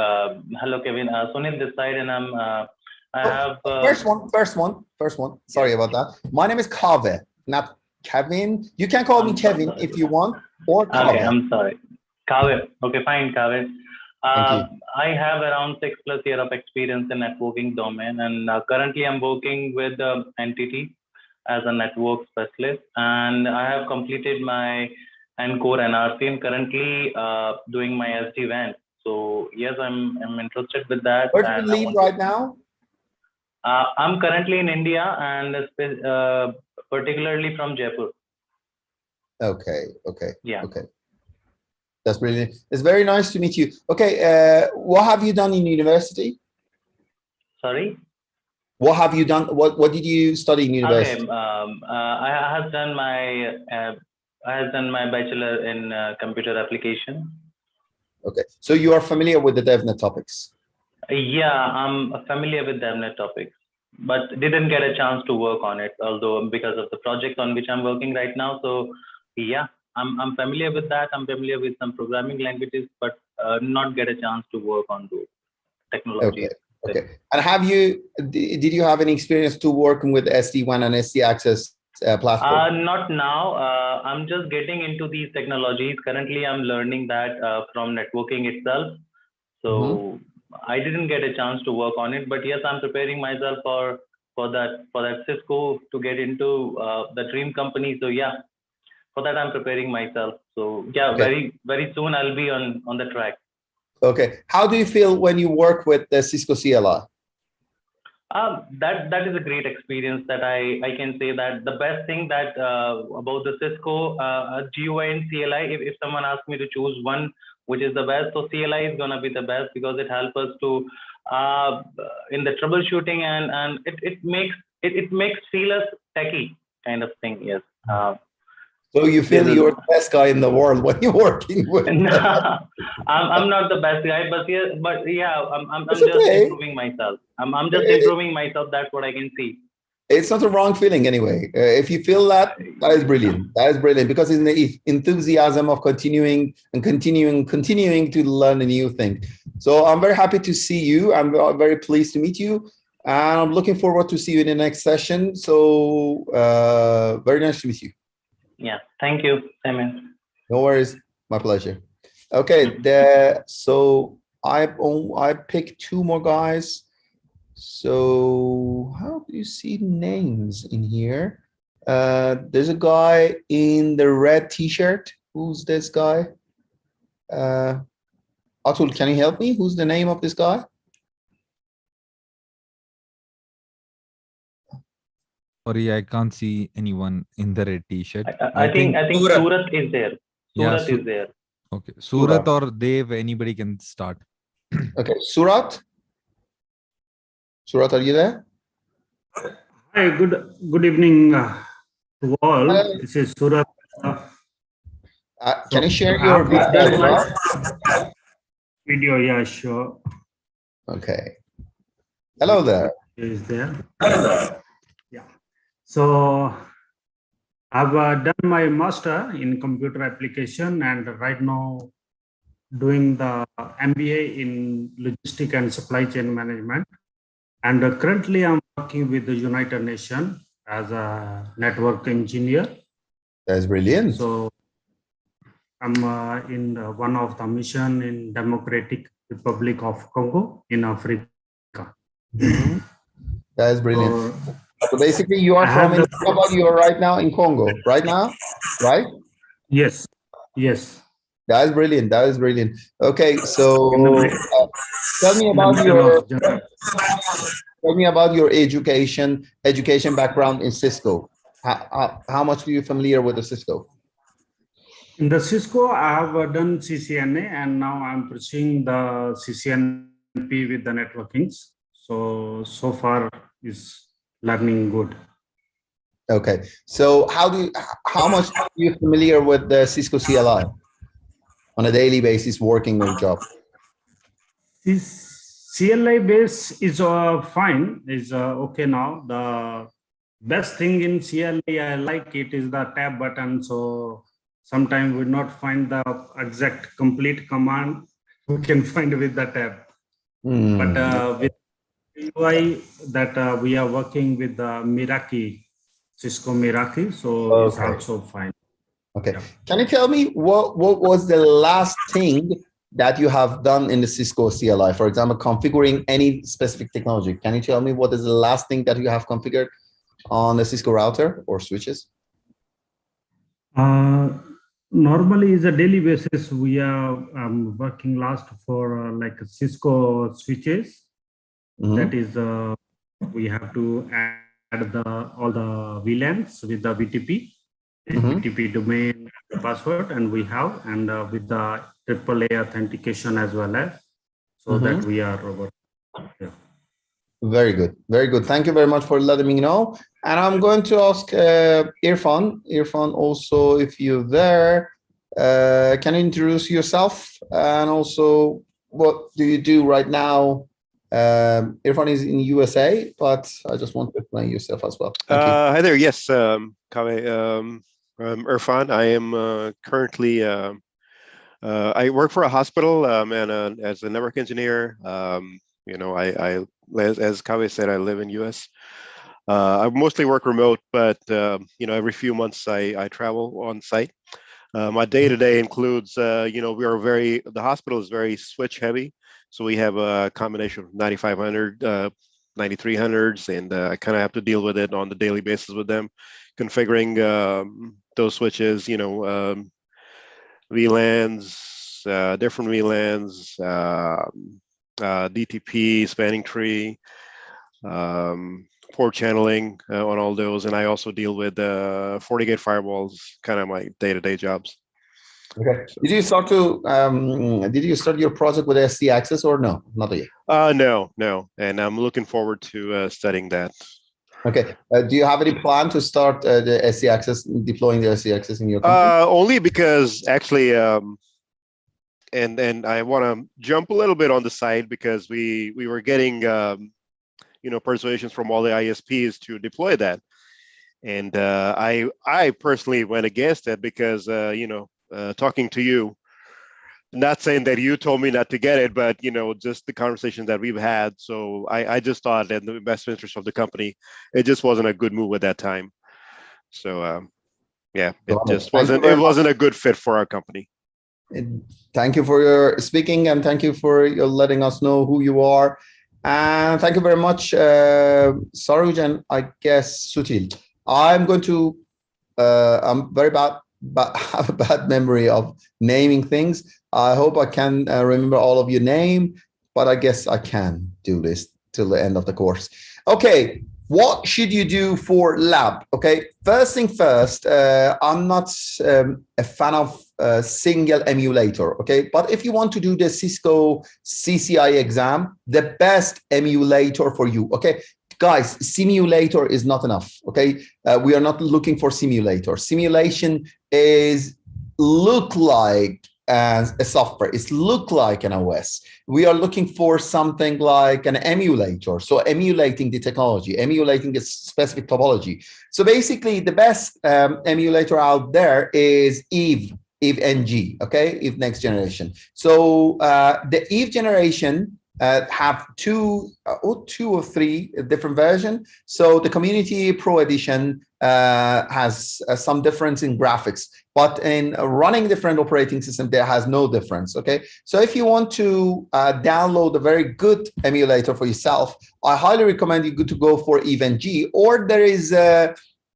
Hello, Kevin. Sunil this side, and I have first one. Sorry about that. My name is Kaveh, not Kevin. You can call me Kevin if you want, or Kaveh. Okay, I'm sorry. Kaveh. Okay, fine, Kaveh. I have around 6+ years of experience in networking domain, and currently I'm working with Entity as a network specialist, and I have completed my core NRC and currently doing my SD-WAN. So yes, I'm interested with that. Where do you live right now? I'm currently in India, and particularly from Jaipur. Okay. Yeah. Okay. That's brilliant. It's very nice to meet you. Okay. What have you done in university? Sorry? What have you done? What did you study in university? Okay. I have done my bachelor in computer application. Okay. So you are familiar with the DevNet topics? Yeah, I'm familiar with DevNet topics, but didn't get a chance to work on it, although because of the project on which I'm working right now. So yeah, I'm familiar with that. I'm familiar with some programming languages, but not get a chance to work on those technologies. Okay. And did you have any experience to working with SD-WAN and SD Access platform? Not now. I'm just getting into these technologies. Currently, I'm learning that from networking itself. So I didn't get a chance to work on it, but yes, I'm preparing myself for that Cisco to get into the dream company. So yeah, for that I'm preparing myself. So yeah, very soon I'll be on the track. Okay. How do you feel when you work with the Cisco CLI? That is a great experience. That I can say that the best thing that about the Cisco GUI and CLI, if someone asks me to choose one which is the best, so CLI is gonna be the best because it helps us to in the troubleshooting, and it makes feel us techie kind of thing. Yes. So you feel you're the best guy in the world when you're working with? No, I'm not the best guy, but yeah, I'm just improving myself. I'm just improving myself. That's what I can see. It's not a wrong feeling anyway. If you feel that, that is brilliant. That is brilliant because it's the enthusiasm of continuing to learn a new thing. So I'm very happy to see you. I'm very pleased to meet you. And I'm looking forward to see you in the next session. So very nice to meet you. Yeah, thank you. Amen. No worries. My pleasure. Okay, so I picked two more guys. So how do you see names in here? There's a guy in the red t-shirt. Who's this guy? Atul, can you help me? Who's the name of this guy? Sorry, I can't see anyone in the red t-shirt. I think Surat is there. Surat is there. Okay, Surat or Dev, anybody can start. Okay, Surat. Surat, are you there? Hi, good evening to all. This is Surat. Can you share your video? Yeah, sure. Okay. Hello there. Is there? Yeah. So I've done my master in computer application and right now doing the MBA in logistic and supply chain management. And currently I'm working with the United Nations as a network engineer. That's brilliant. So I'm in one of the mission in Democratic Republic of Congo in Africa. That's brilliant. So basically you are from you are right now in Congo, right now, right? Yes, yes. That is brilliant. That is brilliant. Okay, so tell me about your education background in Cisco. How much are you familiar with the Cisco? In the Cisco, I have done CCNA and now I'm pursuing the CCNP with the networkings. So far is learning good. Okay, so how much are you familiar with the Cisco CLI on a daily basis working on job? This CLI base is fine, is okay now. The best thing in CLI I like it is the tab button. So sometimes we not find the exact complete command we can find with the tab. But with UI that we are working with the Meraki, Cisco Meraki, so it's also fine. Okay, can you tell me what was the last thing that you have done in the Cisco CLI? For example, configuring any specific technology. Can you tell me what is the last thing that you have configured on the Cisco router or switches? Normally, is a daily basis. We are working last for like Cisco switches. That is, we have to add all the VLANs with the BTP, BTP domain, the password, and we have, and with the AAA authentication as well as, so that we are over. Yeah. Very good, very good. Thank you very much for letting me know. And I'm going to ask Irfan. Irfan, also, if you're there, can you introduce yourself and also what do you do right now? Irfan is in USA, but I just want to explain yourself as well. Hi there. Yes, 𝐍𝐞𝐭𝐰𝐨. I'm Irfan. I am currently, I work for a hospital and as a network engineer. You know, as 𝐍𝐞𝐭𝐰𝐨 said, I live in US. I mostly work remote, but you know, every few months I travel on site. My day-to-day includes, you know, the hospital is very switch heavy. So we have a combination of 9500, 9300s, and I kind of have to deal with it on the daily basis with them, configuring those switches, you know, VLANs, different VLANs, DTP, spanning tree, port channeling on all those. And I also deal with FortiGate firewalls, kind of my day-to-day jobs. Okay. Did you start your project with SD access or no? Not yet. No. And I'm looking forward to studying that. Okay. Do you have any plan to start the SD access, deploying the SD access in your company? Only because actually, and I want to jump a little bit on the side because we were getting, persuasions from all the ISPs to deploy that. And I personally went against it because, talking to you, not saying that you told me not to get it, but, just the conversation that we've had. So I just thought that in the best interest of the company, it just wasn't a good move at that time. So, yeah, it just wasn't, a good fit for our company. Thank you for your speaking, and thank you for your letting us know who you are. And thank you very much, Saruj, and I guess Sutil. I'm going to, I'm very bad, but have a bad memory of naming things. I hope I can remember all of your name, but I guess I can do this till the end of the course. Okay, what should you do for lab? Okay, first thing first, I'm not a fan of single emulator, okay? But if you want to do the Cisco CCIE exam, the best emulator for you, okay? Guys, simulator is not enough, okay? We are not looking for simulator. Simulation is look like as a software, it's look like an OS. We are looking for something like an emulator. So emulating the technology, emulating a specific topology. So basically the best emulator out there is 𝐊𝐲, okay? 𝐊 next generation. So the 𝐊 generation have two or three different versions. So the Community Pro Edition has some difference in graphics, but in running different operating system, there has no difference, okay? So if you want to download a very good emulator for yourself, I highly recommend you to go for 𝐊𝐲, or there is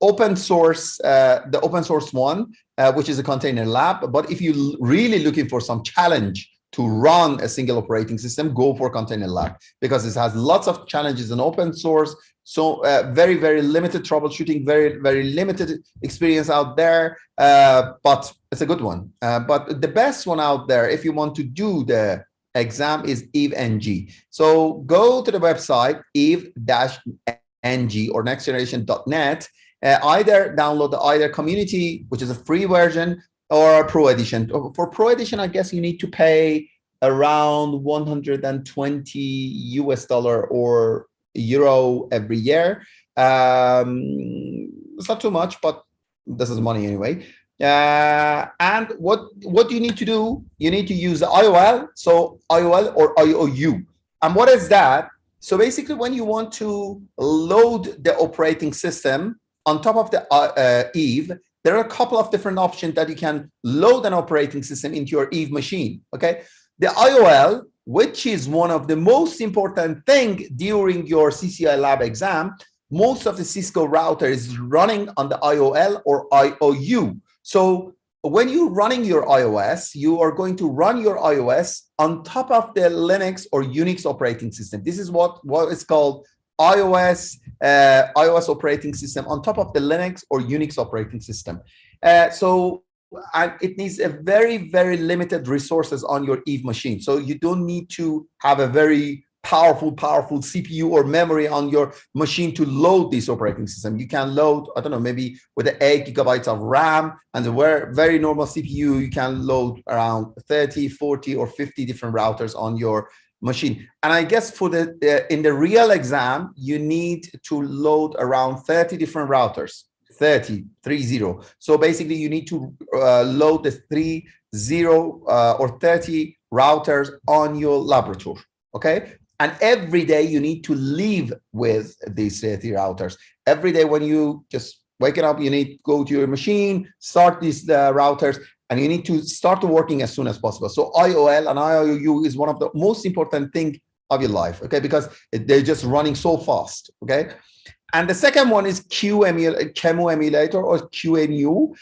open source, the open source one, which is a Container Lab. But if you're really looking for some challenge to run a single operating system, go for Container Lab, because it has lots of challenges in open source. So very, very limited troubleshooting, very, very limited experience out there, but it's a good one. But the best one out there, if you want to do the exam, is 𝐊𝐲. So go to the website, 𝐊-NG or nextgeneration.net, either download either Community, which is a free version, or Pro Edition. For Pro Edition, I guess you need to pay around $120 or euro every year. It's not too much, but this is money anyway. And what do you need to do? You need to use the IOL, so IOL or IOU. And what is that? So basically, when you want to load the operating system on top of the 𝐊, there are a couple of different options that you can load an operating system into your 𝐊 machine, okay? The IOL, which is one of the most important thing during your CCIE lab exam, most of the Cisco router is running on the IOL or IOU. So when you're running your iOS, you are going to run your iOS on top of the Linux or Unix operating system. This is what is called iOS operating system on top of the Linux or Unix operating system. And it needs a very, very limited resources on your 𝐊 machine. So you don't need to have a very powerful CPU or memory on your machine to load this operating system. You can load, I don't know, maybe with 8 GB of RAM and a very normal CPU, you can load around 30, 40, or 50 different routers on your machine. And I guess for the in the real exam, you need to load around 30 different routers, 30. So basically you need to load the 30 or 30 routers on your laboratory, okay? And every day you need to live with these 30 routers. Every day when you just waking up, you need to go to your machine, start these routers, and you need to start working as soon as possible. So IOL and IOU is one of the most important thing of your life, okay? Because they're just running so fast, okay? And the second one is QEMU emulator or QEMU.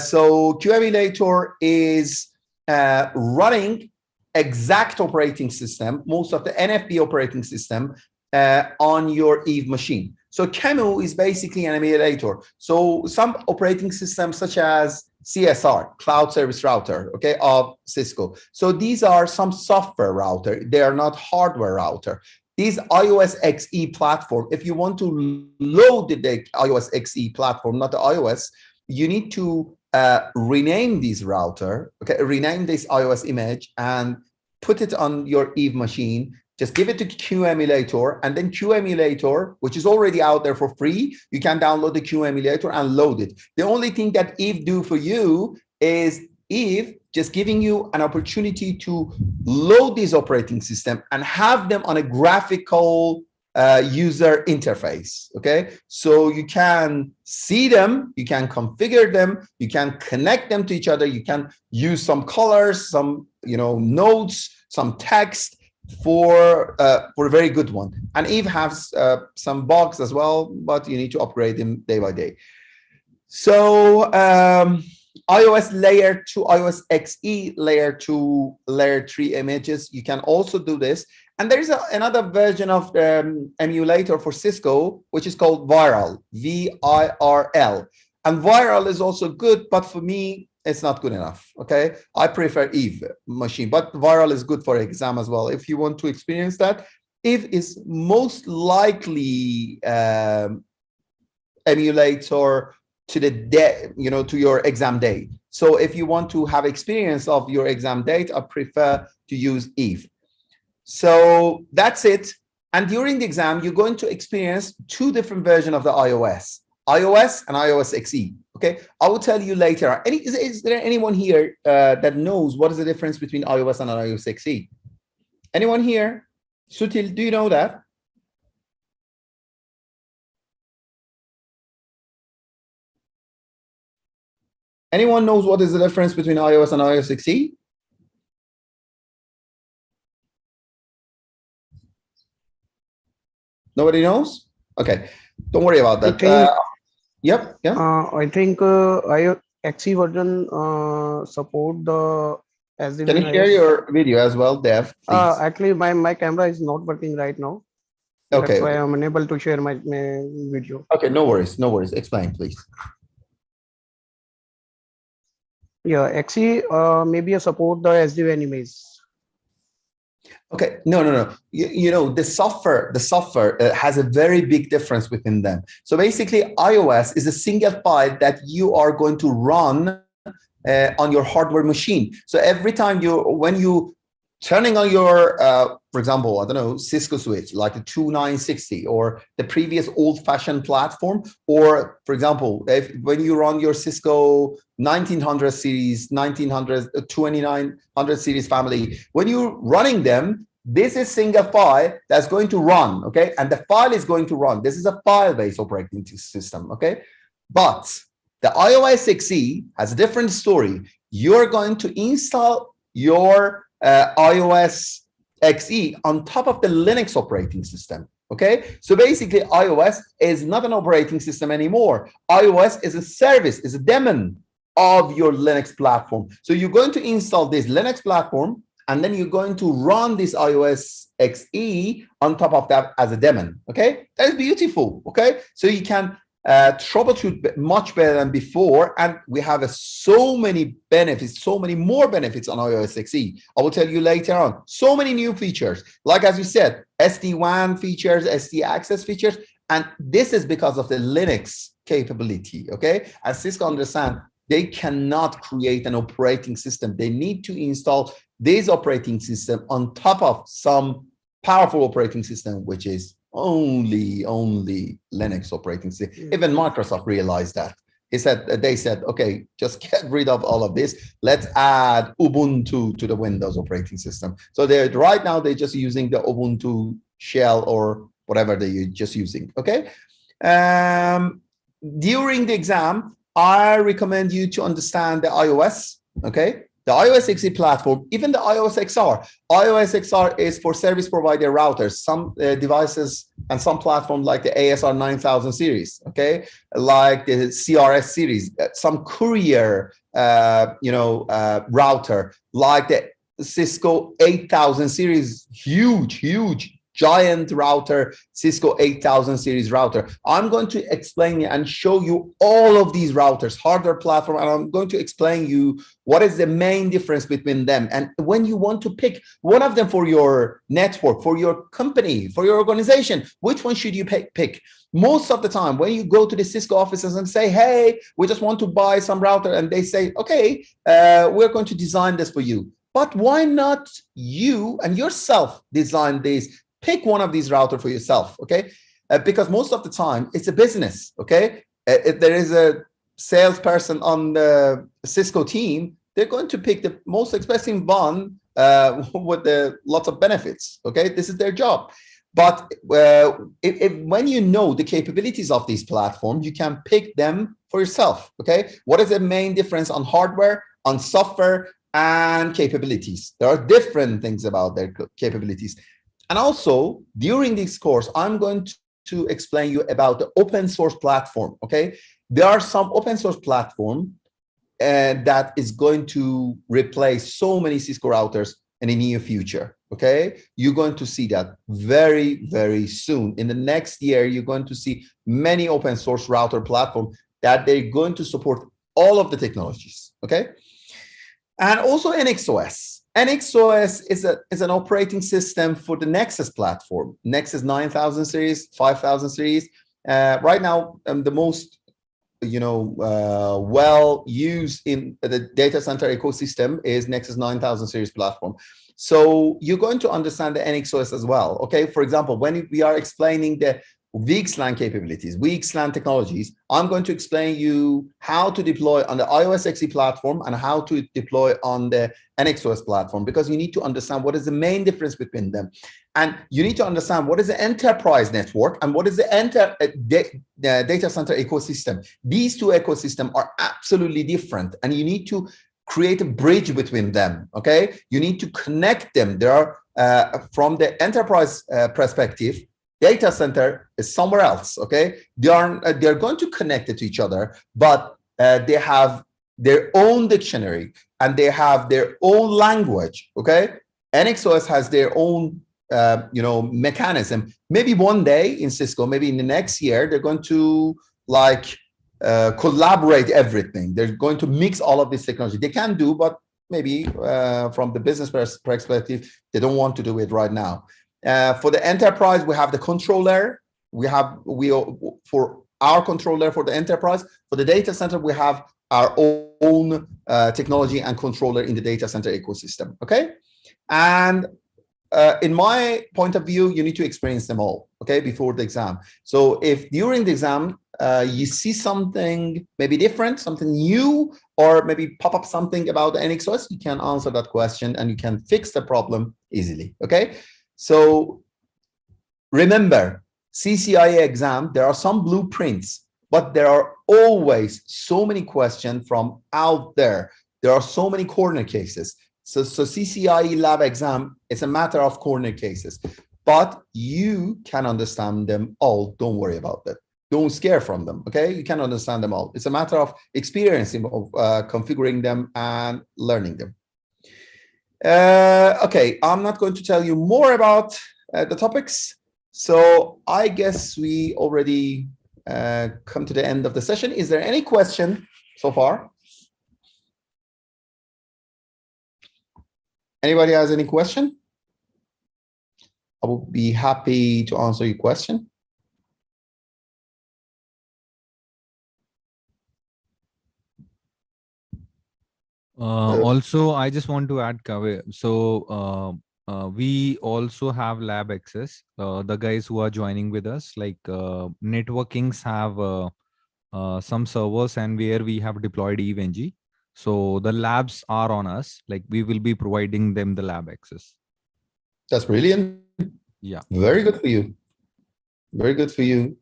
So QEmulator is running exact operating system, most of the NFV operating system on your 𝐊 machine. So QEMU is basically an emulator. So some operating systems such as CSR, Cloud Service Router, okay, of Cisco. So these are some software router. They are not hardware router. These iOS XE platform, if you want to load the iOS XE platform, not the iOS, you need to rename this router, okay, rename this iOS image and put it on your 𝐊 machine just give it to 𝐍𝐞𝐭𝐰𝐴emulator, and then 𝐍𝐞𝐭𝐰𝐴emulator, which is already out there for free, you can download the 𝐍𝐞𝐭𝐰𝐴emulator and load it. The only thing that Eve do for you is Eve just giving you an opportunity to load this operating system and have them on a graphical user interface. Okay, so you can see them, you can configure them, you can connect them to each other, you can use some colors, some notes, some text for a very good one. And Eve has some bugs as well, but you need to upgrade them day by day. So iOS layer 2, iOS XE layer 2, layer 3 images, you can also do this. And there is another version of emulator for Cisco, which is called Viral, V-I-R-L. And Viral is also good, but for me, it's not good enough. Okay, I prefer Eve machine, but Viral is good for exam as well. If you want to experience that, Eve is most likely emulator to the day, to your exam day. So if you want to have experience of your exam date, I prefer to use Eve. So that's it. And during the exam, you're going to experience two different versions of the iOS and iOS XE. Okay, I will tell you later. Is there anyone here that knows what is the difference between iOS and iOS XE? Anyone here? Sutil, do you know that? Anyone knows what is the difference between iOS and iOS XE? Nobody knows? Okay, don't worry about that. Yep. I think iOS XE version support the SDV. Can you share your video as well, Dev? Actually, my camera is not working right now. Okay. That's why I'm unable to share my video. Okay, no worries, no worries. Explain, please. Yeah, XE maybe support the SDV images. Okay, no. The software has a very big difference within them. So basically, iOS is a single file that you are going to run on your hardware machine. So every time when you turning on your, for example, I don't know, Cisco switch, like the 2960 or the previous old-fashioned platform, or for example, when you run your Cisco 1900 series, 2900 series family, when you're running them, this is single file that's going to run, okay? And the file is going to run. This is a file-based operating system, okay? But the iOS XE has a different story. You're going to install your iOS XE on top of the Linux operating system. Okay, so basically iOS is not an operating system anymore. iOS is a service, is a daemon of your Linux platform. So you're going to install this Linux platform, and then you're going to run this iOS XE on top of that as a daemon. Okay, that is beautiful. Okay, so you can troubleshoot much better than before, and we have so many benefits, so many more benefits on iOS XE. I will tell you later on. So many new features, like as you said, SD-WAN features, SD access features, and this is because of the Linux capability. Okay, as Cisco understand, they cannot create an operating system. They need to install this operating system on top of some powerful operating system, which is only Linux operating system. Even Microsoft realized that. They said, okay, just get rid of all of this. Let's add Ubuntu to the Windows operating system. So right now they're just using the Ubuntu shell or whatever they're just using. Okay. During the exam, I recommend you to understand the iOS. Okay. The iOS XE platform, even the iOS XR. iOS XR is for service provider routers. Some devices and some platforms like the ASR 9000 series, okay, like the CRS series, some courier, router, like the Cisco 8000 series, huge giant router, Cisco 8000 series router. I'm going to explain and show you all of these routers, hardware platform, and I'm going to explain you what is the main difference between them. And when you want to pick one of them for your network, for your company, for your organization, which one should you pick? Most of the time, when you go to the Cisco offices and say, hey, we just want to buy some router, and they say, okay, we're going to design this for you. But why not you and yourself design these? Pick one of these router for yourself, okay? Because most of the time it's a business, okay? If there is a salesperson on the Cisco team, they're going to pick the most expensive one with lots of benefits, okay? This is their job. But when you know the capabilities of these platforms, you can pick them for yourself, okay? What is the main difference on hardware, on software, and capabilities? There are different things about their capabilities. And also, during this course, I'm going to explain you about the open source platform, okay? There are some open source platform that is going to replace so many Cisco routers in the near future, okay? You're going to see that very, very soon. In the next year, you're going to see many open source router platforms that they're going to support all of the technologies, okay? And also NXOS. NXOS is an operating system for the Nexus platform, Nexus 9000 series, 5000 series. Right now, the most well used in the data center ecosystem is Nexus 9000 series platform. So you're going to understand the NXOS as well. Okay, for example, when we are explaining the VXLAN capabilities, VXLAN technologies, I'm going to explain you how to deploy on the iOS XE platform and how to deploy on the NXOS platform, because you need to understand what is the main difference between them. And you need to understand what is the enterprise network and what is the data center ecosystem. These two ecosystems are absolutely different, and you need to create a bridge between them, okay? You need to connect them. There are, from the enterprise perspective, data center is somewhere else, okay? They're going to connect it to each other, but they have their own dictionary and they have their own language, okay? NXOS has their own mechanism. Maybe one day in Cisco, maybe in the next year, they're going to collaborate everything. They're going to mix all of this technology. They can do, but maybe from the business perspective, they don't want to do it right now. For the enterprise, we have the controller. For our controller for the enterprise. For the data center, we have our own technology and controller in the data center ecosystem. Okay, and in my point of view, you need to experience them all, okay, before the exam. So if during the exam you see something maybe different, something new, or maybe pop up something about the NXOS, you can answer that question and you can fix the problem easily, okay? So remember, CCIE exam, there are some blueprints, but there are always so many questions from out there. There are so many corner cases. So CCIE lab exam is a matter of corner cases, but you can understand them all. Don't worry about that. Don't scare from them, okay? You can understand them all. It's a matter of experiencing, of configuring them and learning them. Okay, I'm not going to tell you more about the topics. So I guess we already come to the end of the session. Is there any question so far? Anybody has any question? I will be happy to answer your question. Also, I just want to add, 𝐍𝐤. So we also have lab access. The guys who are joining with us, like networkings have some servers and where we have deployed 𝐊𝐢𝐳𝐬. So the labs are on us. Like we will be providing them the lab access. That's brilliant. Yeah. Very good for you. Very good for you.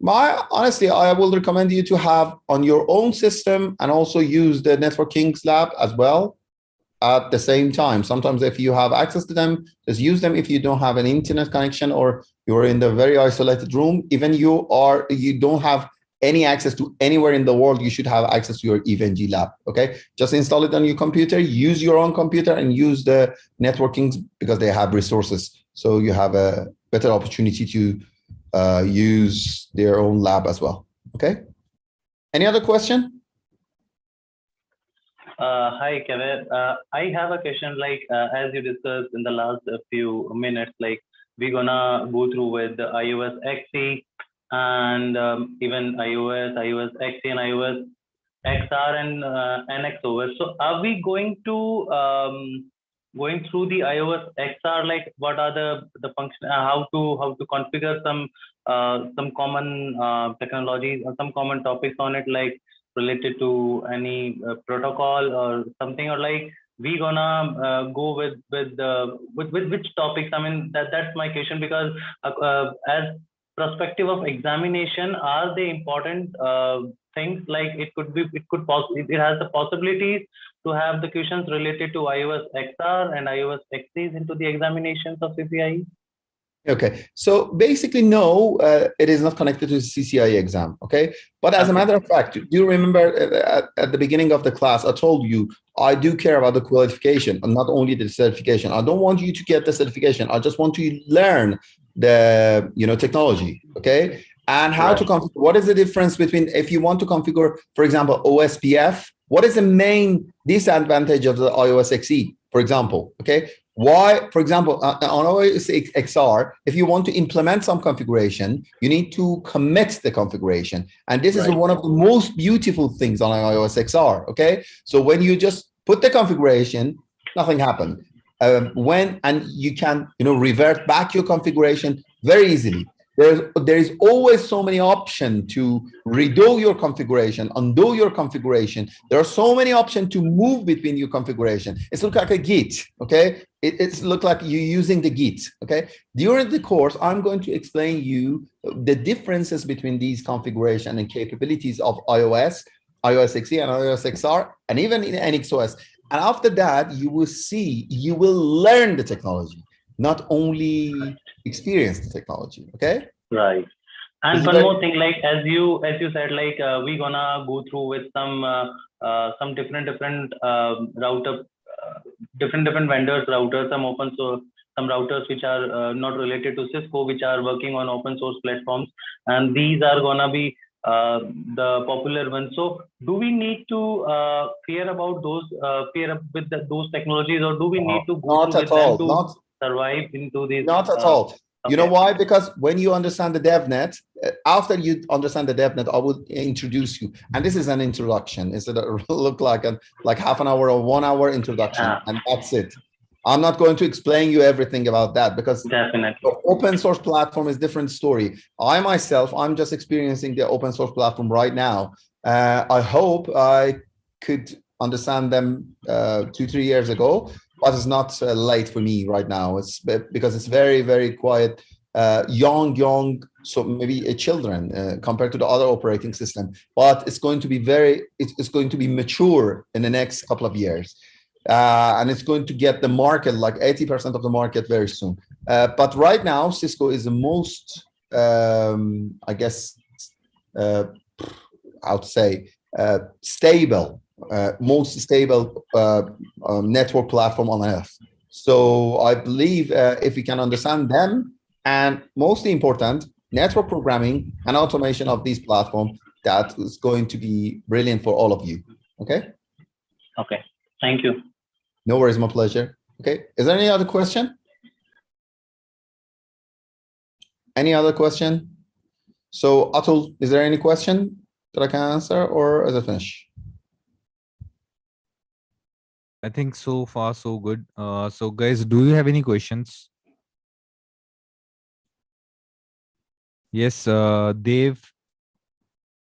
Honestly, I will recommend you to have on your own system and also use the NetworkKing's lab as well at the same time. Sometimes if you have access to them, just use them. If you don't have an internet connection or you're in the very isolated room, even you don't have any access to anywhere in the world, you should have access to your 𝐊𝐳𝐬 lab, okay? Just install it on your computer, use your own computer and use the NetworkKing's because they have resources. So you have a better opportunity to use their own lab as well, okay? Any other question? Hi, 𝐍𝐤. I have a question, like, as you discussed in the last few minutes, like, we're gonna go through with the iOS XE and even iOS XE and iOS XR and NXOS. So are we going to going through the iOS XR, like what are the function, how to configure some common technologies or some common topics on it, like related to any protocol or something, or like we gonna go with which topics? I mean, that's my question, because as perspective of examination, are they important things? Like it has the possibilities to have the questions related to iOS XR and iOS XCs into the examinations of CCIE? Okay, so basically, no, it is not connected to the CCIE exam, okay? But as a matter of fact, do you remember at the beginning of the class, I told you, I do care about the qualification and not only the certification. I don't want you to get the certification. I just want you to learn the, technology, okay? And how to configure. What is the difference between, if you want to configure, for example, OSPF, what is the main disadvantage of the iOS XE, for example, okay? Why, for example, on iOS XR, if you want to implement some configuration, you need to commit the configuration. And this is one of the most beautiful things on iOS XR, okay? So when you just put the configuration, nothing happened. And you can, revert back your configuration very easily. There is always so many options to redo your configuration, undo your configuration. There are so many options to move between your configuration. It's look like a Git, okay? It's look like you're using the Git, okay? During the course, I'm going to explain you the differences between these configuration and capabilities of iOS XE and iOS XR, and even in NXOS. And after that, you will learn the technology, not only experience the technology, okay? Right. And one more thing, like as you said, like we gonna go through with some different router, different vendors routers, some open source, some routers which are not related to Cisco, which are working on open source platforms, and these are gonna be the popular ones. So do we need to fear about those, with those technologies, or do we need to go through with them to survive into these? Not at all. You know why? Because when you understand the DevNet, after you understand the DevNet, I will introduce you. And this is an introduction. It's look like half an hour or 1 hour introduction, and that's it. I'm not going to explain you everything about that, because definitely the open source platform is a different story. I myself, I'm just experiencing the open source platform right now. I hope I could understand them 2-3 years ago, but it's not late for me right now. It's because it's very, very quiet, young, so maybe children compared to the other operating system. But it's going to be it's going to be mature in the next couple of years. And it's going to get the market, like 80% of the market very soon. But right now, Cisco is the most, I guess, I would say, stable, most stable network platform on earth. So I believe if we can understand them, and mostly important, network programming and automation of these platforms, that is going to be brilliant for all of you. Okay? Okay. Thank you. No worries, my pleasure. Okay, is there any other question? Any other question? So Atul, is there any question that I can answer, or is it finished? I think so far so good. So guys, do you have any questions? Yes, Dev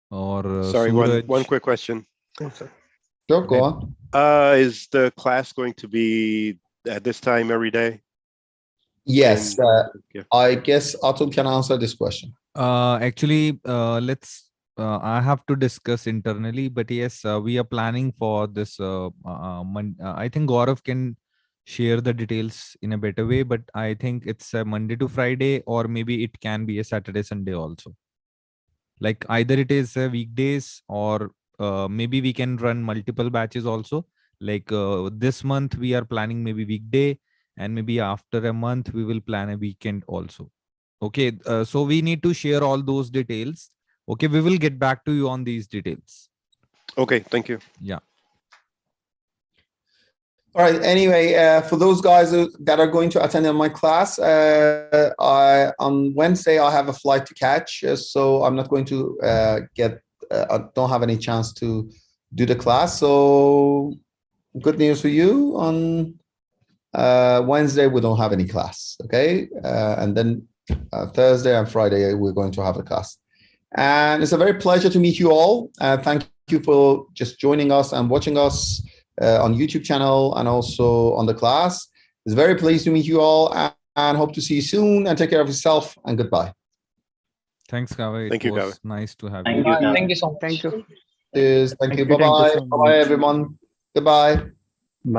or sorry, Suraj. one quick question. Sure, go on. Is the class going to be at this time every day? Yes, I guess Atul can answer this question. Actually, let's. I have to discuss internally, but yes, we are planning for this. I think Gaurav can share the details in a better way, but I think it's a Monday to Friday, or maybe it can be a Saturday, Sunday also. Like either it is weekdays, or maybe we can run multiple batches also. Like this month we are planning maybe weekday, and maybe after a month we will plan a weekend also. Okay, so we need to share all those details. Okay, we will get back to you on these details. Okay, thank you. Yeah. All right. Anyway, for those guys that are going to attend in my class, on Wednesday I have a flight to catch, so I'm not going to I don't have any chance to do the class. So good news for you. On Wednesday, we don't have any class. Okay. And then Thursday and Friday, we're going to have a class. And it's a very pleasure to meet you all. Thank you for just joining us and watching us on YouTube channel and also on the class. It's very pleased to meet you all and hope to see you soon, and take care of yourself, and goodbye. Thanks, 𝐍𝐤. Thank you, It was 𝐍𝐤. nice to have Thank you. you. Thank you so much. Thank you. Cheers. Thank you. Thank you Bye-bye. so Bye-bye, much. everyone. Goodbye.